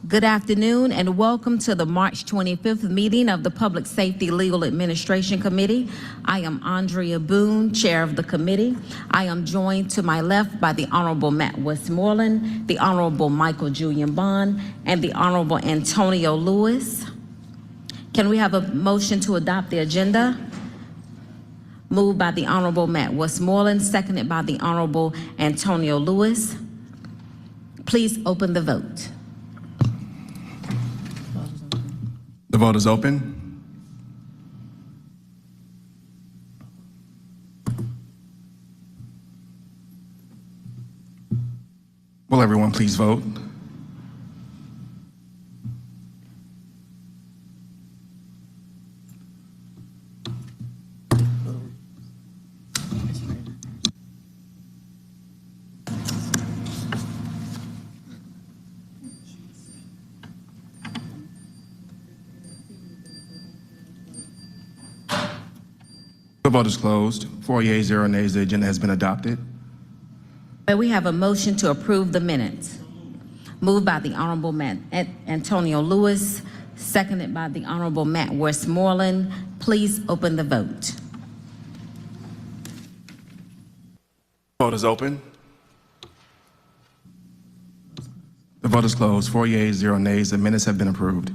Good afternoon and welcome to the March 25th meeting of the Public Safety Legal Administration Committee. I am Andrea Boone, Chair of the committee. I am joined to my left by the Honorable Matt Westmoreland, the Honorable Michael Julian Bond, and the Honorable Antonio Lewis. Can we have a motion to adopt the agenda? Moved by the Honorable Matt Westmoreland, seconded by the Honorable Antonio Lewis. Please open the vote. The vote is open. Will everyone please vote? The vote is closed. 4 yeas, 0 nays. The agenda has been adopted. May we have a motion to approve the minutes? Moved by the Honorable Matt Antonio Lewis, seconded by the Honorable Matt Westmoreland. Please open the vote. Vote is open. The vote is closed. 4 yeas, 0 nays. The minutes have been approved.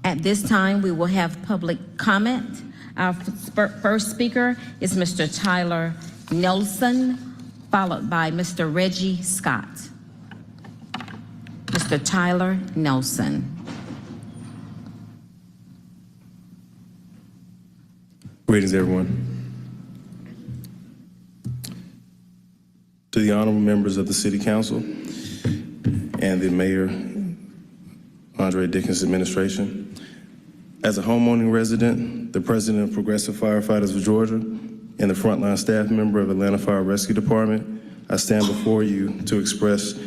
At this time, we will have public comment. Our first speaker is Mr. Tyler Nelson, followed by Mr. Reggie Scott. Mr. Tyler Nelson. Greetings, everyone. To the honorable members of the City Council and the Mayor Andre Dickens administration, as a homeowning resident, the president of Progressive Firefighters of Georgia, and the frontline staff member of Atlanta Fire Rescue Department, I stand before you to express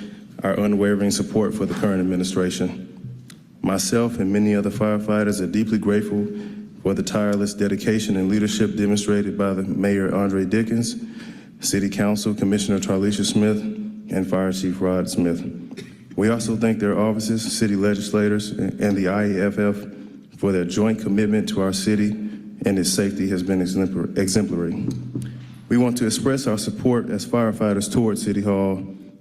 our unwavering support for the current administration. Myself and many other firefighters are deeply grateful for the tireless dedication and leadership demonstrated by the Mayor Andre Dickens, City Council Commissioner Tarlisha Smith, and Fire Chief Rod Smith. We also thank their offices, city legislators, and the IAFF for their joint commitment to our city, and its safety has been exemplary. We want to express our support as firefighters toward City Hall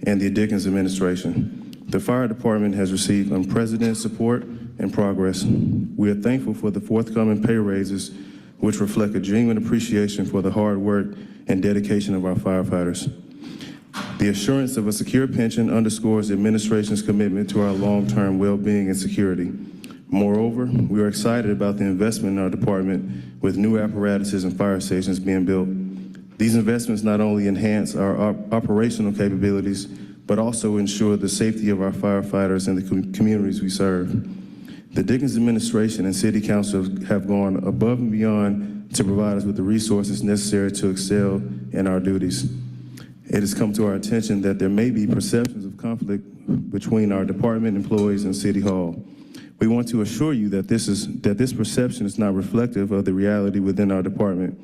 and the Dickens administration. The fire department has received unprecedented support and progress. We are thankful for the forthcoming pay raises, which reflect a genuine appreciation for the hard work and dedication of our firefighters. The assurance of a secure pension underscores the administration's commitment to our long-term well-being and security. Moreover, we are excited about the investment in our department with new apparatuses and fire stations being built. These investments not only enhance our operational capabilities, but also ensure the safety of our firefighters and the communities we serve. The Dickens administration and City Council have gone above and beyond to provide us with the resources necessary to excel in our duties. It has come to our attention that there may be perceptions of conflict between our department employees and City Hall. We want to assure you that this perception is not reflective of the reality within our department.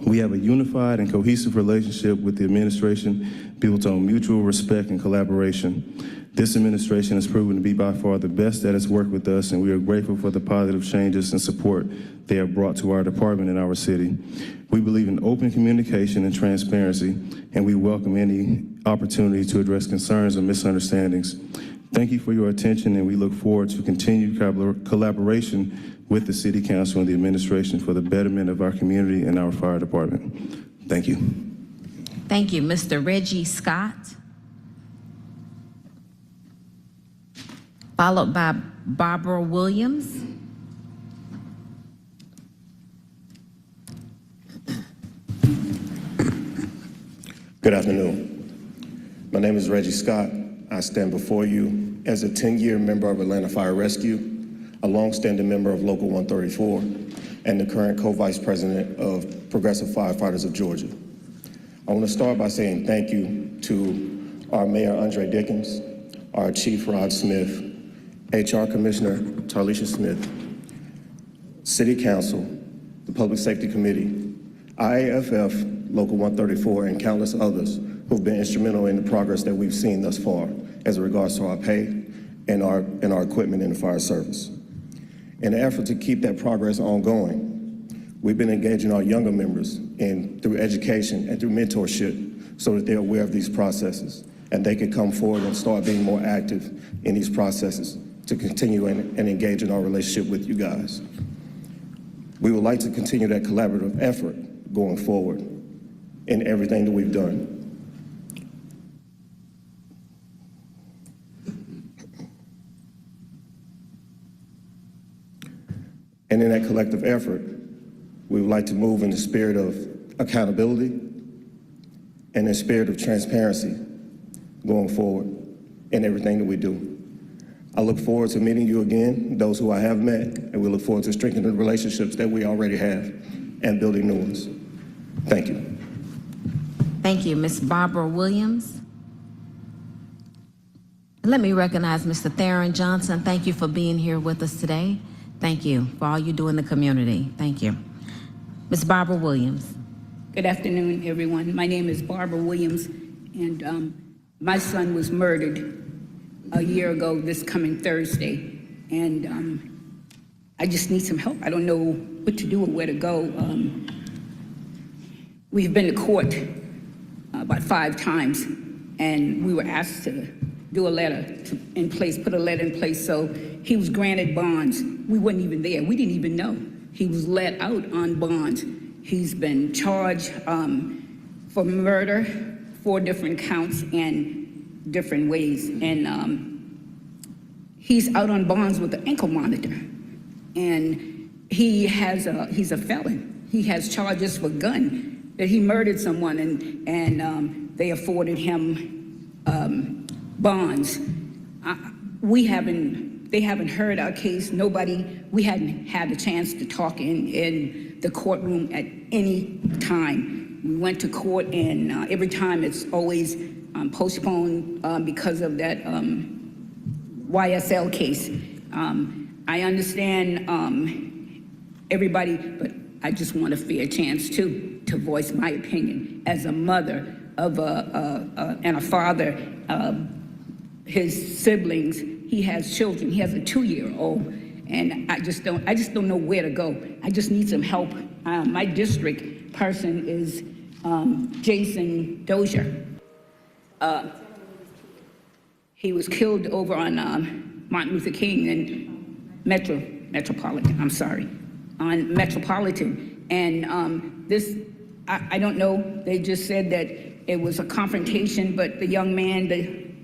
We have a unified and cohesive relationship with the administration built on mutual respect and collaboration. This administration has proven to be by far the best that has worked with us, and we are grateful for the positive changes and support they have brought to our department and our city. We believe in open communication and transparency, and we welcome any opportunity to address concerns or misunderstandings. Thank you for your attention, and we look forward to continued collaboration with the City Council and the administration for the betterment of our community and our fire department. Thank you. Thank you, Mr. Reggie Scott, followed by Barbara Williams. Good afternoon. My name is Reggie Scott. I stand before you as a 10-year member of Atlanta Fire Rescue, a long-standing member of Local 134, and the current co-vice president of Progressive Firefighters of Georgia. I want to start by saying thank you to our Mayor Andre Dickens, our Chief Rod Smith, HR Commissioner Tarlisha Smith, City Council, the Public Safety Committee, IAFF, Local 134, and countless others who've been instrumental in the progress that we've seen thus far as it regards to our pay and our equipment in the fire service. In an effort to keep that progress ongoing, we've been engaging our younger members through education and through mentorship so that they're aware of these processes and they can come forward and start being more active in these processes to continue and engage in our relationship with you guys. We would like to continue that collaborative effort going forward in everything that we've done. And in that collective effort, we would like to move in the spirit of accountability and the spirit of transparency going forward in everything that we do. I look forward to meeting you again, those who I have met, and we look forward to strengthening the relationships that we already have and building new ones. Thank you. Thank you, Ms. Barbara Williams. Let me recognize Mr. Theron Johnson. Thank you for being here with us today. Thank you for all you do in the community. Thank you. Ms. Barbara Williams. Good afternoon, everyone. My name is Barbara Williams, and my son was murdered a year ago this coming Thursday, and I just need some help. I don't know what to do or where to go. We've been to court about 5 times, and we were asked to do a letter put a letter in place, so he was granted bonds. We weren't even there. We didn't even know. He was let out on bonds. He's been charged for murder, 4 different counts and different ways. And he's out on bonds with an ankle monitor. And he's a felon. He has charges for gun, that he murdered someone, and they afforded him bonds. They haven't heard our case. We hadn't had a chance to talk in the courtroom at any time. We went to court, and every time it's always postponed because of that YSL case. I understand everybody, but I just want a fair chance to voice my opinion as a mother of and a father. His siblings, he has children. He has a 2-year-old, and I just don't know where to go. I just need some help. My district person is Jason Dozier. He was killed over on Martin Luther King and Metropolitan. I'm sorry, on Metropolitan, and this I don't know. They just said that it was a confrontation, but the young man,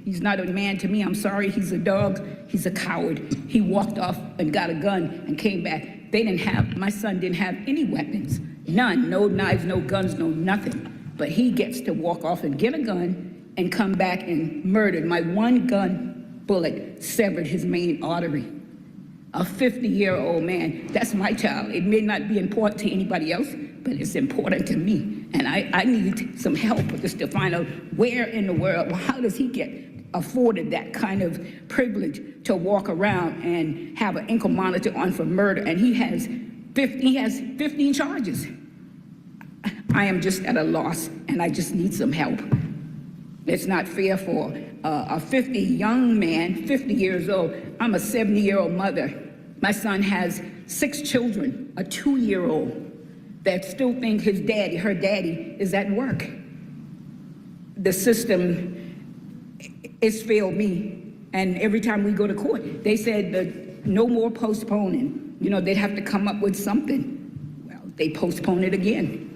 he's not a man to me. I'm sorry. He's a dog. He's a coward. He walked off and got a gun and came back. My son didn't have any weapons. None. No knives, no guns, no nothing. But he gets to walk off and get a gun and come back and murdered. My one gun bullet severed his main artery. A 50-year-old man. That's my child. It may not be important to anybody else, but it's important to me. And I need some help just to find out where in the world, how does he get afforded that kind of privilege to walk around and have an ankle monitor on for murder? And he has 15 charges. I am just at a loss, and I just need some help. It's not fair for a 50 young man, 50 years old. I'm a 70-year-old mother. My son has 6 children, a 2-year-old that still think her daddy is at work. The system, it's failed me. And every time we go to court, they said that no more postponing. You know, they'd have to come up with something. Well, they postpone it again.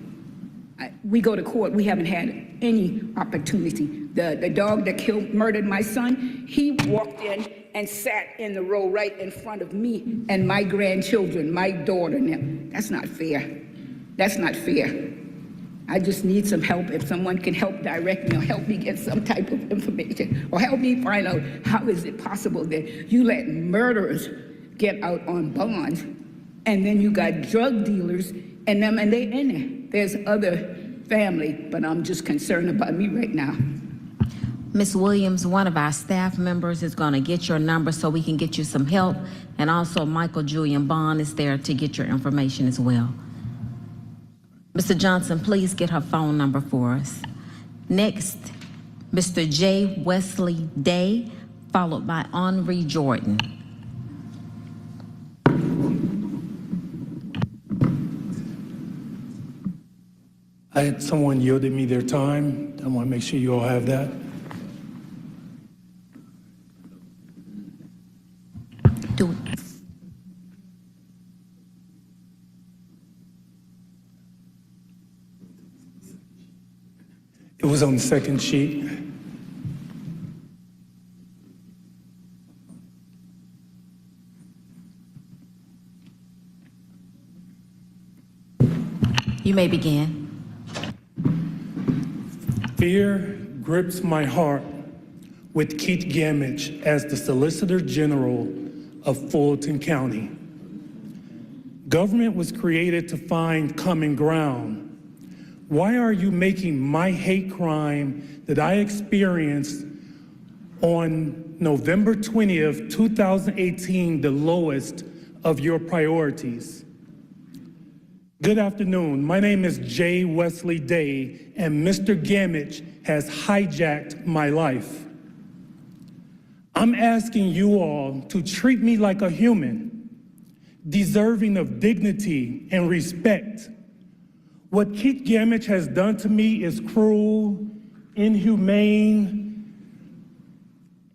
We go to court, we haven't had any opportunity. The dog that murdered my son, he walked in and sat in the row right in front of me and my grandchildren, my daughter and them. That's not fair. That's not fair. I just need some help. If someone can help direct me or help me get some type of information or help me find out how is it possible that you let murderers get out on bonds and then you got drug dealers and they in there. There's other family, but I'm just concerned about me right now. Ms. Williams, one of our staff members is going to get your number so we can get you some help, and also Michael Julian Bond is there to get your information as well. Mr. Johnson, please get her phone number for us. Next, Mr. J. Wesley Day, followed by Henri Jordan. I had someone yielded me their time. I want to make sure you all have that. Do it. It was on the second sheet. You may begin. Fear grips my heart with Keith Gamage as the Solicitor General of Fulton County. Government was created to find common ground. Why are you making my hate crime that I experienced on November 20th, 2018, the lowest of your priorities? Good afternoon. My name is J. Wesley Day, and Mr. Gamage has hijacked my life. I'm asking you all to treat me like a human, deserving of dignity and respect. What Keith Gamage has done to me is cruel, inhumane,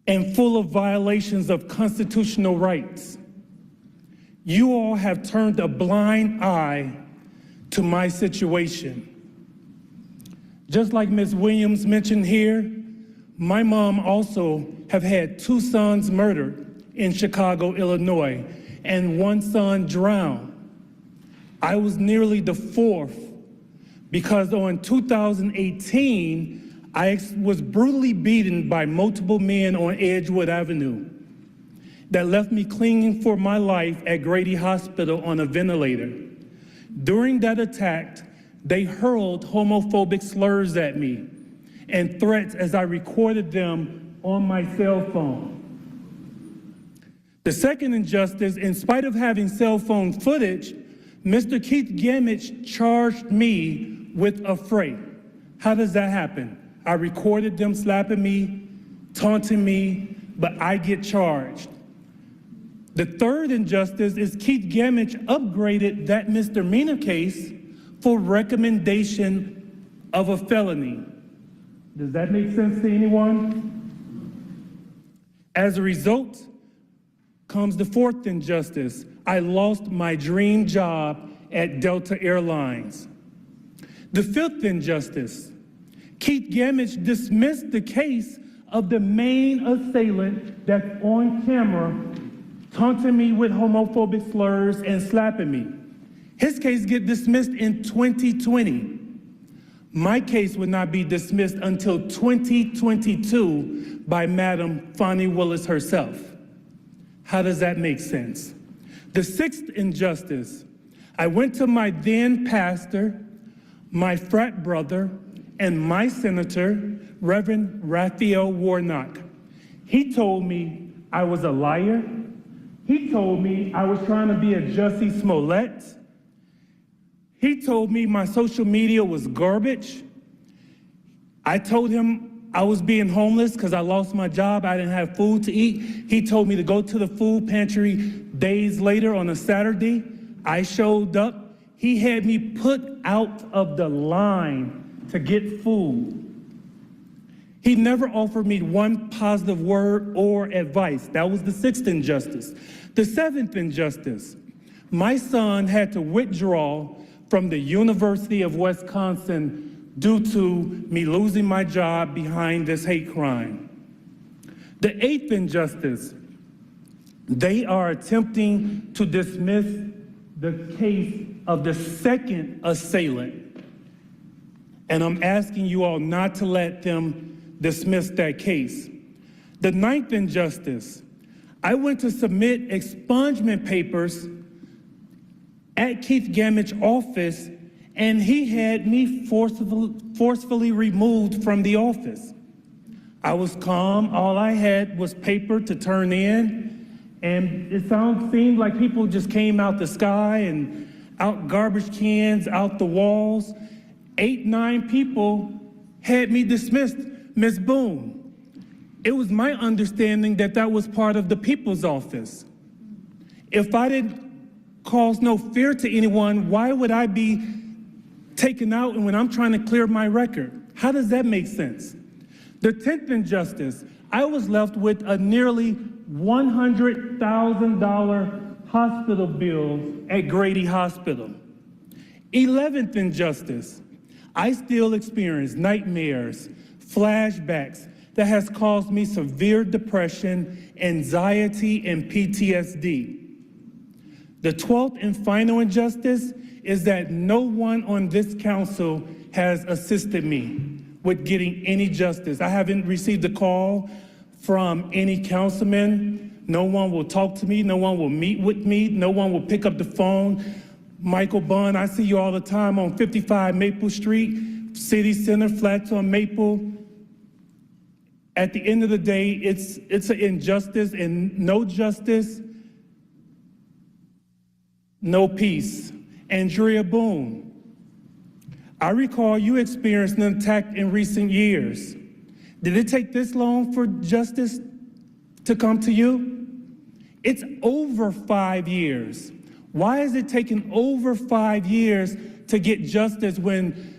and full of violations of constitutional rights. You all have turned a blind eye to my situation. Just like Ms. Williams mentioned here, my mom also have had 2 sons murdered in Chicago, Illinois, and 1 son drowned. I was nearly the 4th because in 2018, I was brutally beaten by multiple men on Edgewood Avenue that left me clinging for my life at Grady Hospital on a ventilator. During that attack, they hurled homophobic slurs at me and threats as I recorded them on my cell phone. The second injustice, in spite of having cell phone footage, Mr. Keith Gamage charged me with affray. How does that happen? I recorded them slapping me, taunting me, but I get charged. The third injustice is Keith Gamage upgraded that misdemeanor case for recommendation of a felony. Does that make sense to anyone? As a result comes the fourth injustice. I lost my dream job at Delta Airlines. The fifth injustice, Keith Gamage dismissed the case of the main assailant that's on camera taunting me with homophobic slurs and slapping me. His case get dismissed in 2020. My case would not be dismissed until 2022 by Madam Fani Willis herself. How does that make sense? The sixth injustice, I went to my then pastor, my frat brother, and my senator, Reverend Raphael Warnock. He told me I was a liar. He told me I was trying to be a Jussie Smollett. He told me my social media was garbage. I told him I was being homeless because I lost my job. I didn't have food to eat. He told me to go to the food pantry days later on a Saturday. I showed up. He had me put out of the line to get food. He never offered me one positive word or advice. That was the sixth injustice. The seventh injustice, my son had to withdraw from the University of Wisconsin due to me losing my job behind this hate crime. The eighth injustice, they are attempting to dismiss the case of the second assailant. And I'm asking you all not to let them dismiss that case. The ninth injustice, I went to submit expungement papers at Keith Gamage's office, and he had me forcefully removed from the office. I was calm. All I had was paper to turn in, and it seemed like people just came out the sky and out garbage cans, out the walls. 8, 9 people had me dismissed. Ms. Boone, it was my understanding that that was part of the people's office. If I didn't cause no fear to anyone, why would I be taken out when I'm trying to clear my record? How does that make sense? The 10th injustice, I was left with a nearly $100,000 hospital bill at Grady Hospital. 11th injustice, I still experience nightmares, flashbacks that has caused me severe depression, anxiety, and PTSD. The 12th and final injustice is that no one on this council has assisted me with getting any justice. I haven't received a call from any councilman. No one will talk to me. No one will meet with me. No one will pick up the phone. Michael Bunn, I see you all the time on 55 Maple Street, City Center, Flats on Maple. At the end of the day, it's an injustice, and no justice, no peace. Andrea Boone, I recall you experienced an attack in recent years. Did it take this long for justice to come to you? It's over 5 years. Why is it taking over 5 years to get justice when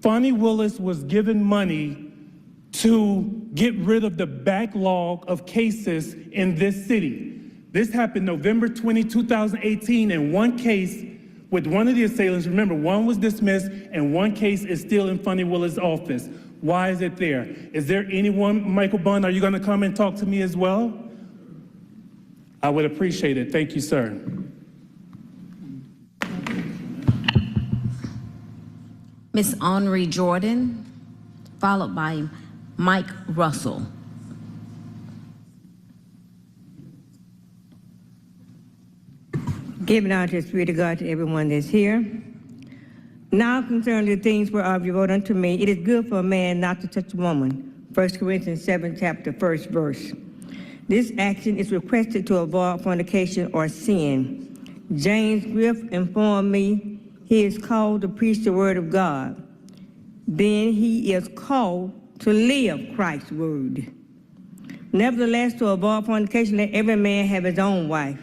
Fani Willis was given money to get rid of the backlog of cases in this city? This happened November 20, 2018, in one case with one of the assailants. Remember, one was dismissed and one case is still in Funny Willis' office. Why is it there? Is there anyone, Michael Bunn, are you gonna come and talk to me as well? I would appreciate it. Thank you, sir. Ms. Henri Jordan, followed by Mike Russell. Giving out the Spirit of God to everyone that's here. Now concerning the things whereof you wrote unto me, it is good for a man not to touch a woman. 1 Corinthians 7, chapter 1st verse. This action is requested to avoid fornication or sin. James Griff informed me he is called to preach the word of God. Then he is called to live Christ's word. Nevertheless, to avoid fornication, let every man have his own wife,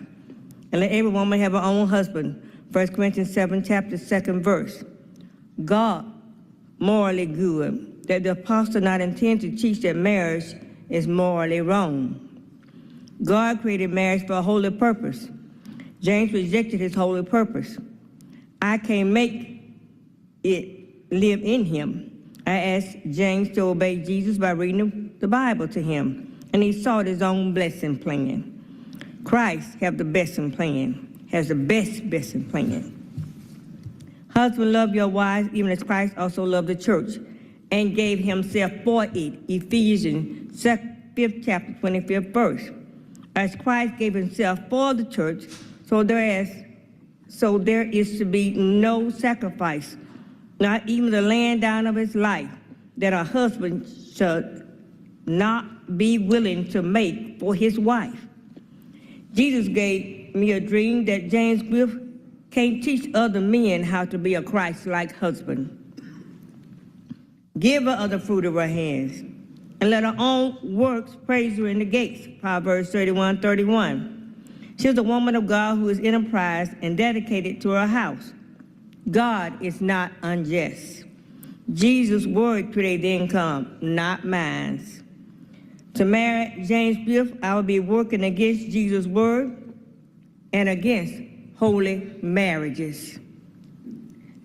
and let every woman have her own husband. 1 Corinthians 7, chapter 2nd verse. God, morally good, that the apostle not intend to teach that marriage is morally wrong. God created marriage for a holy purpose. James rejected his holy purpose. I can't make it live in him. I asked James to obey Jesus by reading the Bible to him, and he sought his own blessing plan. Christ have the blessing plan, has the best blessing plan. Husband, love your wives, even as Christ also loved the church and gave himself for it. Ephesians 5th chapter 25th verse. As Christ gave himself for the church, so there is to be no sacrifice, not even the laying down of his life, that a husband should not be willing to make for his wife. Jesus gave me a dream that James Griff can't teach other men how to be a Christ-like husband. Give her of the fruit of her hands, and let her own works praise her in the gates. Proverbs 31:31. She's a woman of God who is enterprised and dedicated to her house. God is not unjust. Jesus' word created the income, not mine. To marry James Griff, I will be working against Jesus' word and against holy marriages.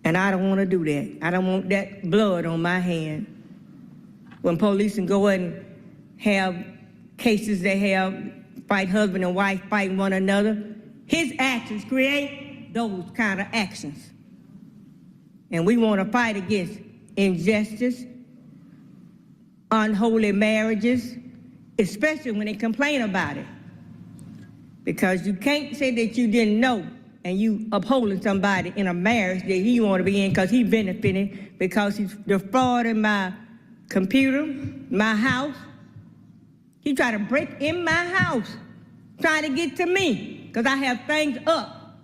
And I don't want to do that. I don't want that blood on my hand. When police can go and have cases they have, fight husband and wife fighting one another, his actions create those kind of actions. And we want to fight against injustice, unholy marriages, especially when they complain about it. Because you can't say that you didn't know and you upholding somebody in a marriage that he want to be in because he benefiting, because he's defrauding my computer, my house. He tried to break in my house, trying to get to me because I have things up.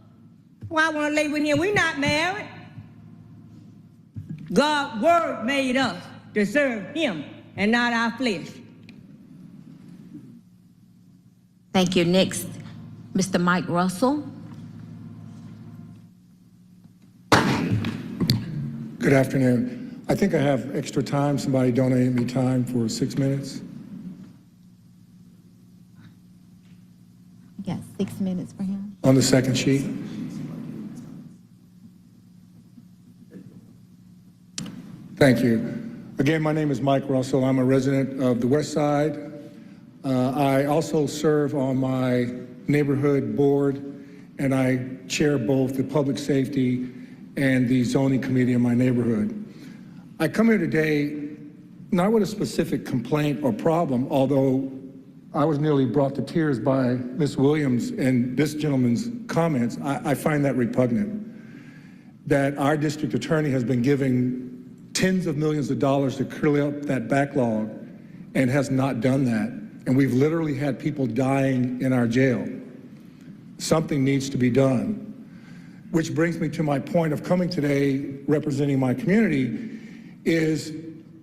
Well, I want to lay with him. We're not married. God's word made us to serve him and not our flesh. Thank you. Next, Mr. Mike Russell. Good afternoon. I think I have extra time. Somebody donated me time for 6 minutes. You got 6 minutes for him. On the second sheet. Thank you. Again, my name is Mike Russell. I'm a resident of the West Side. I also serve on my neighborhood board, and I chair both the public safety and the zoning committee in my neighborhood. I come here today not with a specific complaint or problem, although I was nearly brought to tears by Ms. Williams and this gentleman's comments. I find that repugnant, that our district attorney has been giving tens of millions of dollars to clear up that backlog and has not done that. And we've literally had people dying in our jail. Something needs to be done. Which brings me to my point of coming today representing my community is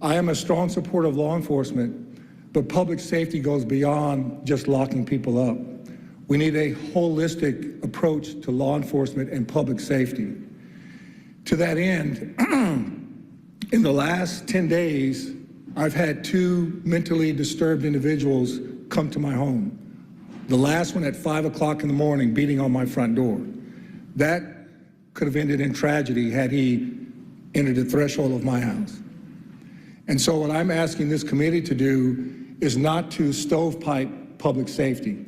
I am a strong supporter of law enforcement, but public safety goes beyond just locking people up. We need a holistic approach to law enforcement and public safety. To that end, in the last 10 days, I've had 2 mentally disturbed individuals come to my home. The last one at 5 o'clock in the morning beating on my front door. That could have ended in tragedy had he entered the threshold of my house. And so what I'm asking this committee to do is not to stovepipe public safety,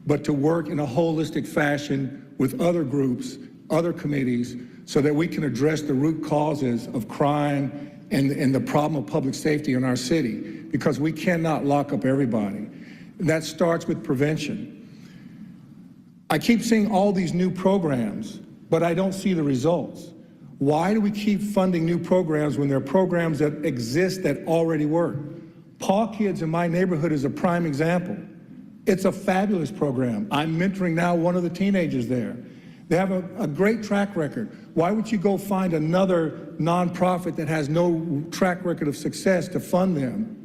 but to work in a holistic fashion with other groups, other committees, so that we can address the root causes of crime and the problem of public safety in our city, because we cannot lock up everybody. And that starts with prevention. I keep seeing all these new programs, but I don't see the results. Why do we keep funding new programs when there are programs that exist that already work? Paw Kids in my neighborhood is a prime example. It's a fabulous program. I'm mentoring now one of the teenagers there. They have a great track record. Why would you go find another nonprofit that has no track record of success to fund them?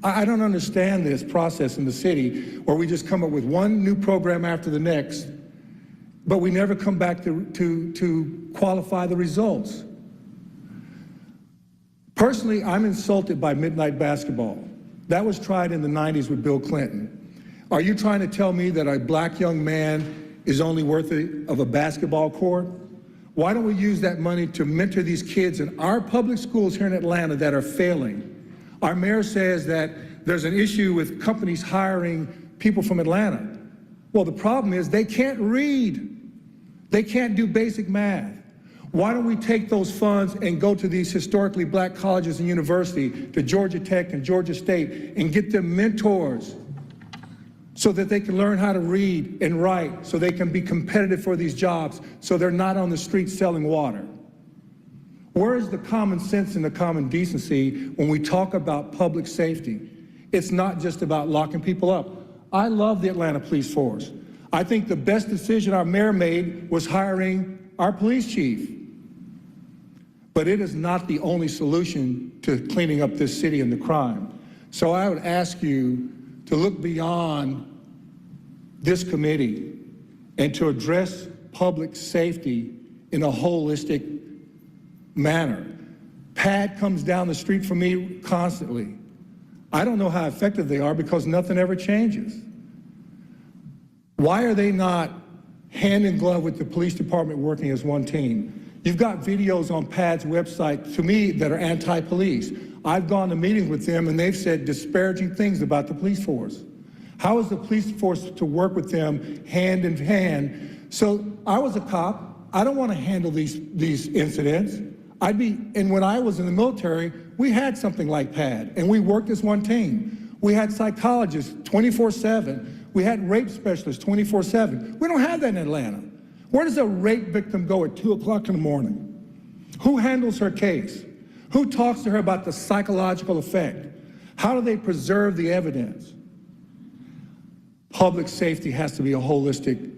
I don't understand this process in the city where we just come up with one new program after the next, but we never come back to qualify the results. Personally, I'm insulted by midnight basketball. That was tried in the 90s with Bill Clinton. Are you trying to tell me that a black young man is only worthy of a basketball court? Why don't we use that money to mentor these kids in our public schools here in Atlanta that are failing? Our mayor says that there's an issue with companies hiring people from Atlanta. Well, the problem is they can't read. They can't do basic math. Why don't we take those funds and go to these historically black colleges and universities, to Georgia Tech and Georgia State, and get them mentors so that they can learn how to read and write, so they can be competitive for these jobs, so they're not on the street selling water? Where is the common sense and the common decency when we talk about public safety? It's not just about locking people up. I love the Atlanta Police Force. I think the best decision our mayor made was hiring our police chief. But it is not the only solution to cleaning up this city and the crime. So I would ask you to look beyond this committee and to address public safety in a holistic manner. PAD comes down the street from me constantly. I don't know how effective they are because nothing ever changes. Why are they not hand in glove with the police department working as one team? You've got videos on PAD's website, to me, that are anti-police. I've gone to meetings with them and they've said disparaging things about the police force. How is the police force to work with them hand in hand? So I was a cop. I don't want to handle these incidents. And when I was in the military, we had something like PAD, and we worked as one team. We had psychologists 24/7. We had rape specialists 24/7. We don't have that in Atlanta. Where does a rape victim go at 2 o'clock in the morning? Who handles her case? Who talks to her about the psychological effect? How do they preserve the evidence? Public safety has to be a holistic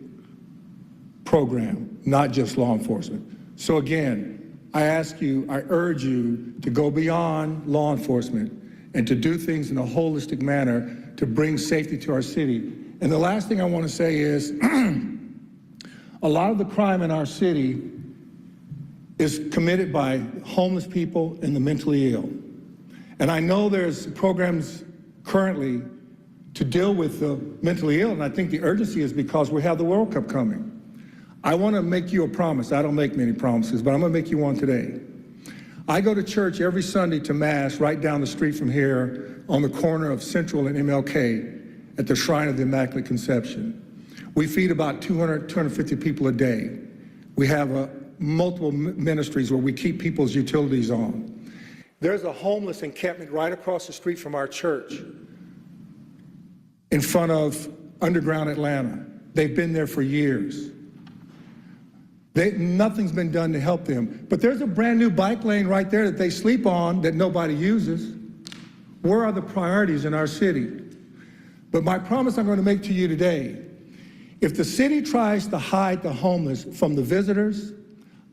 program, not just law enforcement. So again, I ask you, I urge you to go beyond law enforcement and to do things in a holistic manner to bring safety to our city. And the last thing I want to say is, a lot of the crime in our city is committed by homeless people and the mentally ill. And I know there's programs currently to deal with the mentally ill, and I think the urgency is because we have the World Cup coming. I want to make you a promise. I don't make many promises, but I'm going to make you one today. I go to church every Sunday to Mass right down the street from here on the corner of Central and MLK at the Shrine of the Immaculate Conception. We feed about 200, 250 people a day. We have multiple ministries where we keep people's utilities on. There's a homeless encampment right across the street from our church in front of Underground Atlanta. They've been there for years. Nothing's been done to help them. But there's a brand new bike lane right there that they sleep on that nobody uses. Where are the priorities in our city? But my promise I'm going to make to you today, if the city tries to hide the homeless from the visitors,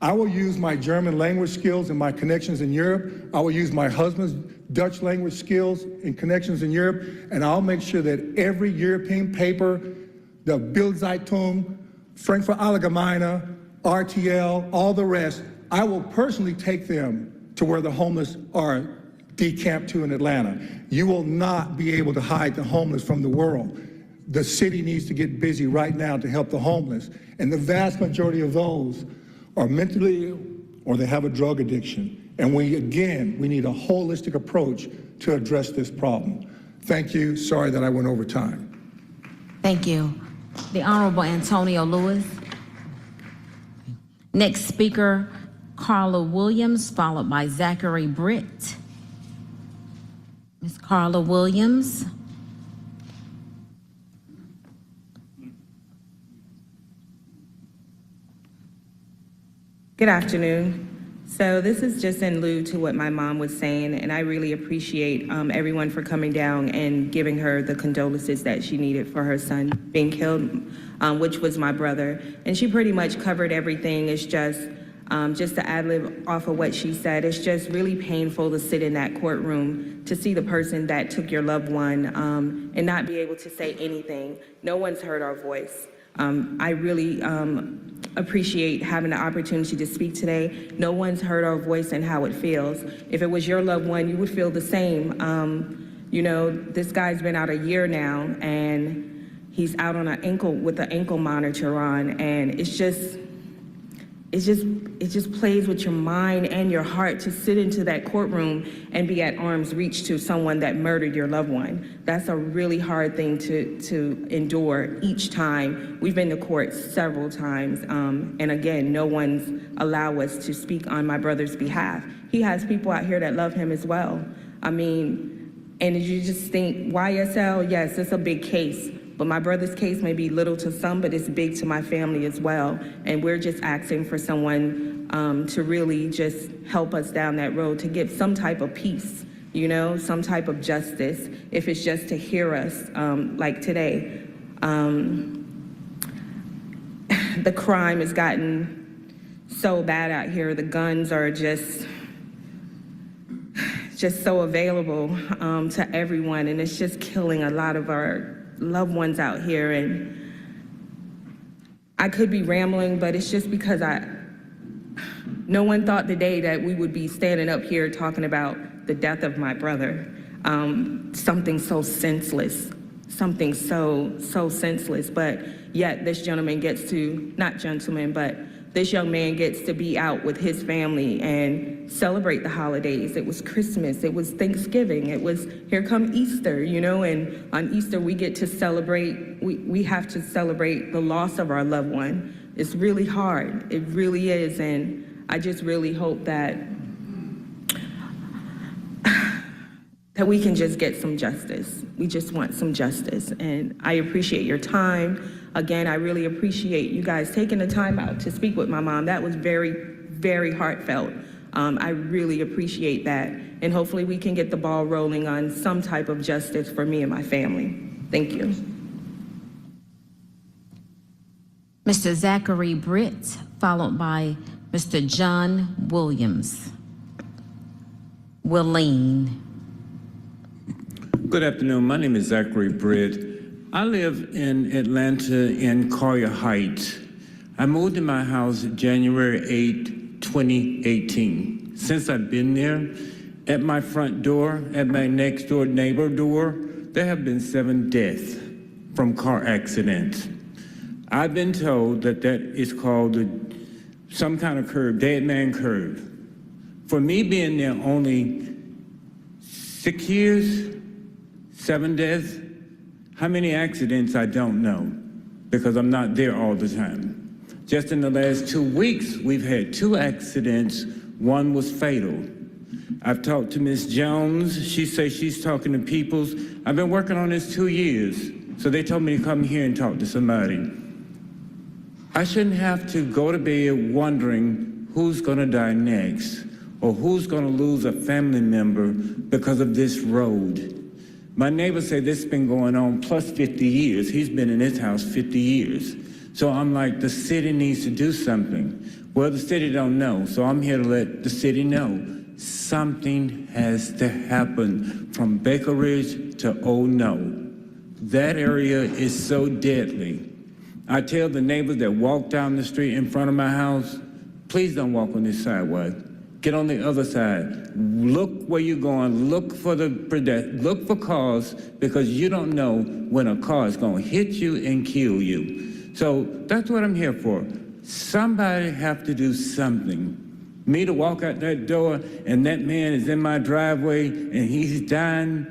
I will use my German language skills and my connections in Europe. I will use my husband's Dutch language skills and connections in Europe, and I'll make sure that every European paper, the Bild Zeitung, Frankfurt Allgemeine, RTL, all the rest, I will personally take them to where the homeless are decamped to in Atlanta. You will not be able to hide the homeless from the world. the city needs to get busy right now to help the homeless. And the vast majority of those are mentally ill or they have a drug addiction. And we need a holistic approach to address this problem. Thank you. Sorry that I went over time. Thank you. The Honorable Antonio Lewis. Next speaker, Carla Williams, followed by Zachary Britt. Ms. Carla Williams. Good afternoon. So this is just in lieu to what my mom was saying, and I really appreciate everyone for coming down and giving her the condolences that she needed for her son being killed, which was my brother. And she pretty much covered everything. It's just to ad-lib off of what she said, it's just really painful to sit in that courtroom to see the person that took your loved one and not be able to say anything. No one's heard our voice. I really appreciate having the opportunity to speak today. No one's heard our voice and how it feels. If it was your loved one, you would feel the same. You know, this guy's been out a year now, and he's out on with an ankle monitor on, and it just plays with your mind and your heart to sit into that courtroom and be at arm's reach to someone that murdered your loved one. That's a really hard thing to endure each time. We've been to court several times, and again, no one's allowed us to speak on my brother's behalf. He has people out here that love him as well. I mean, and you just think, YSL, yes, it's a big case. But my brother's case may be little to some, but it's big to my family as well. And we're just asking for someone to really just help us down that road to get some type of peace, you know, some type of justice, if it's just to hear us like today. The crime has gotten so bad out here. The guns are just so available to everyone, and it's just killing a lot of our loved ones out here. And I could be rambling, but it's just because no one thought the day that we would be standing up here talking about the death of my brother. Something so senseless, something so senseless, but yet this gentleman gets to, not gentleman, but this young man gets to be out with his family and celebrate the holidays. It was Christmas, it was Thanksgiving, it was, here come Easter, you know, and on Easter we get to celebrate, we have to celebrate the loss of our loved one. It's really hard, it really is, and I just really hope that we can just get some justice. We just want some justice, and I appreciate your time. Again, I really appreciate you guys taking the time out to speak with my mom. That was very, very heartfelt. I really appreciate that, and hopefully we can get the ball rolling on some type of justice for me and my family. Thank you. Mr. Zachary Britt, followed by Mr. John Williams. Willeen. Good afternoon. My name is Zachary Britt. I live in Atlanta in Collier Heights. I moved in my house January 8, 2018. Since I've been there, at my front door, at my next door neighbor door, there have been 7 deaths from car accidents. I've been told that is called some kind of curve, dead man curve. For me being there only 6 years, 7 deaths, how many accidents, I don't know, because I'm not there all the time. Just in the last 2 weeks, we've had 2 accidents. One was fatal. I've talked to Ms. Jones. She says she's talking to Peoples. I've been working on this 2 years, so they told me to come here and talk to somebody. I shouldn't have to go to bed wondering who's gonna die next, or who's gonna lose a family member because of this road. My neighbor said this has been going on plus 50 years. He's been in this house 50 years. So I'm like, the city needs to do something. Well, the city don't know, so I'm here to let the city know. Something has to happen from Baker Ridge to Old No. That area is so deadly. I tell the neighbors that walk down the street in front of my house, please don't walk on this sidewalk. get on the other side. Look where you're going. Look for look for cars, because you don't know when a car is going to hit you and kill you. So that's what I'm here for. Somebody have to do something. Me to walk out that door and that man is in my driveway and he's dying.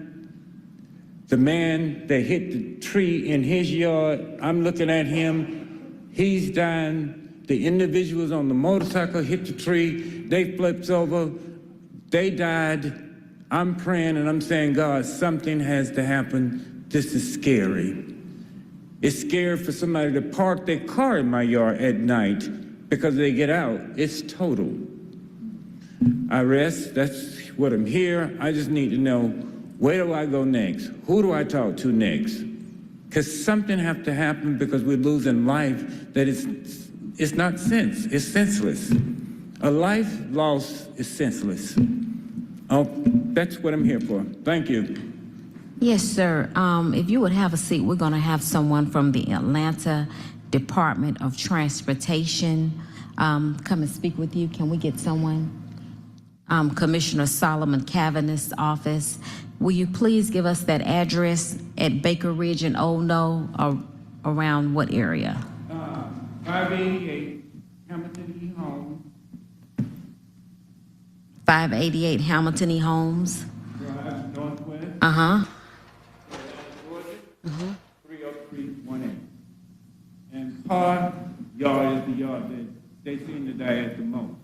The man that hit the tree in his yard, I'm looking at him, he's dying. The individuals on the motorcycle hit the tree, they flipped over, they died. I'm praying and I'm saying, God, something has to happen. This is scary. It's scary for somebody to park their car in my yard at night because they get out. It's total. I rest, that's what I'm here. I just need to know, where do I go next? Who do I talk to next? Because something has to happen, because we're losing life that it's not sense, it's senseless. A life lost is senseless. Oh, that's what I'm here for. Thank you. Yes, sir. If you would have a seat, we're going to have someone from the Atlanta Department of Transportation come and speak with you. Can we get someone? Commissioner Solomon Cavanagh's office. Will you please give us that address at Baker Ridge and Old Knoll, or around what area? 588 Hamilton E. Holmes. 588 Hamilton E. Holmes. Drive, Northwest. Uh-huh. 30318. And Parr Yard is the yard that they seem to die at the most.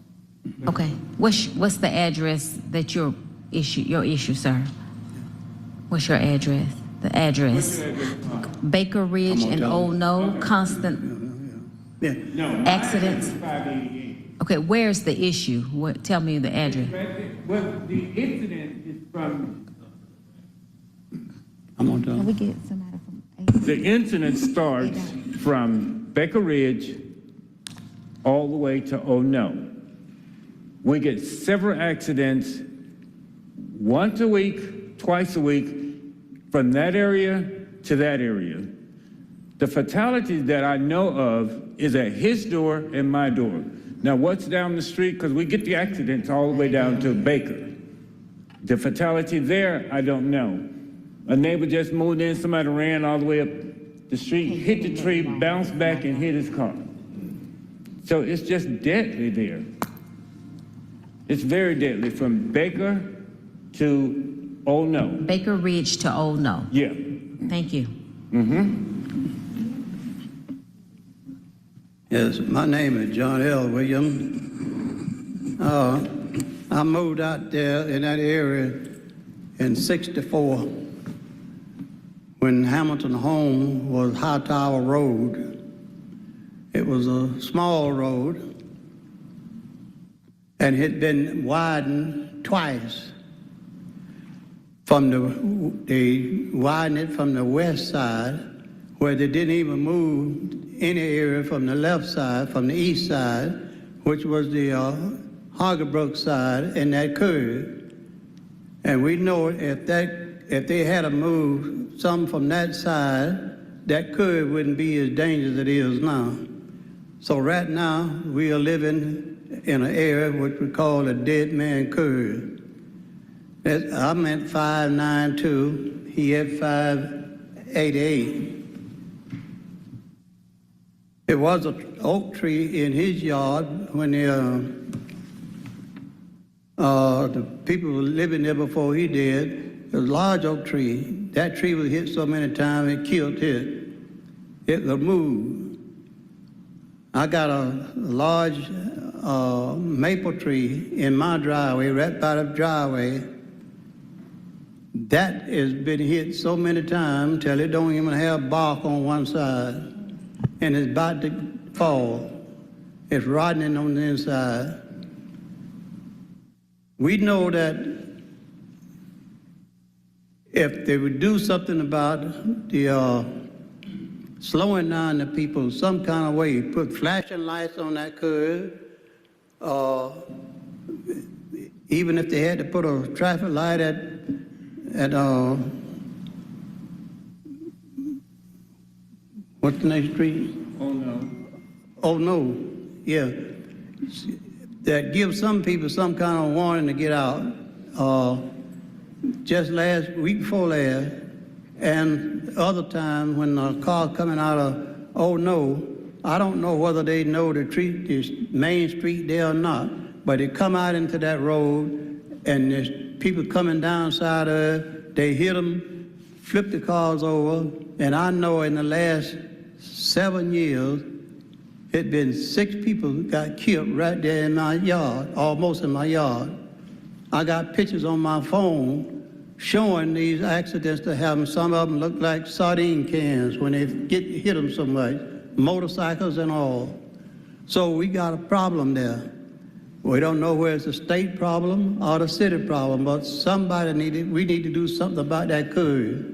Okay. What's the address that your issue, sir? What's your address? The address. What's your address? Baker Ridge and Old Knoll, constant No, accidents. 588. Okay, where's the issue? Tell me the address. Well, the incident is from, Can we get somebody from? the incident starts from Baker Ridge all the way to Oh No. We get several accidents once a week, twice a week, from that area to that area. The fatalities that I know of is at his door and my door. Now, what's down the street? Because we get the accidents all the way down to Baker. The fatality there, I don't know. A neighbor just moved in, somebody ran all the way up the street, hit the tree, bounced back and hit his car. So it's just deadly there. It's very deadly from Baker to Old No. Baker Ridge to Old Knoll. Yeah. Thank you. Yes, my name is John L. Williams. I moved out there in that area in '64 when Hamilton Home was High Tower Road. It was a small road and had been widened twice. They widened it from the west side, where they didn't even move any area from the left side, from the east side, which was the Hoggerbrook side, and that curve. And we know if they had to move some from that side, that curve wouldn't be as dangerous as it is now. So right now, we are living in an area which we call a dead man curve. I'm at 592, he at 588. There was an oak tree in his yard when the people were living there before he did. It was a large oak tree. That tree was hit so many times it killed it. It was moved. I got a large maple tree in my driveway, right by the driveway. That has been hit so many times till it don't even have bark on one side, and it's about to fall. It's rotting on the inside. We know that if they would do something about the slowing down the people some kind of way, put flashing lights on that curve, even if they had to put a traffic light at what's the next street? Oh No. Oh, no, yeah. that give some people some kind of warning to get out. Just week before last, and other times when the car coming out of, oh no, I don't know whether they know the main street there or not, but they come out into that road and there's people coming down side of it, they hit them, flip the cars over, and I know in the last 7 years, it been 6 people got killed right there in my yard, almost in my yard. I got pictures on my phone showing these accidents that happen. Some of them look like sardine cans when they hit them so much, motorcycles and all. So we got a problem there. We don't know whether it's a state problem or the city problem, but we need to do something about that curve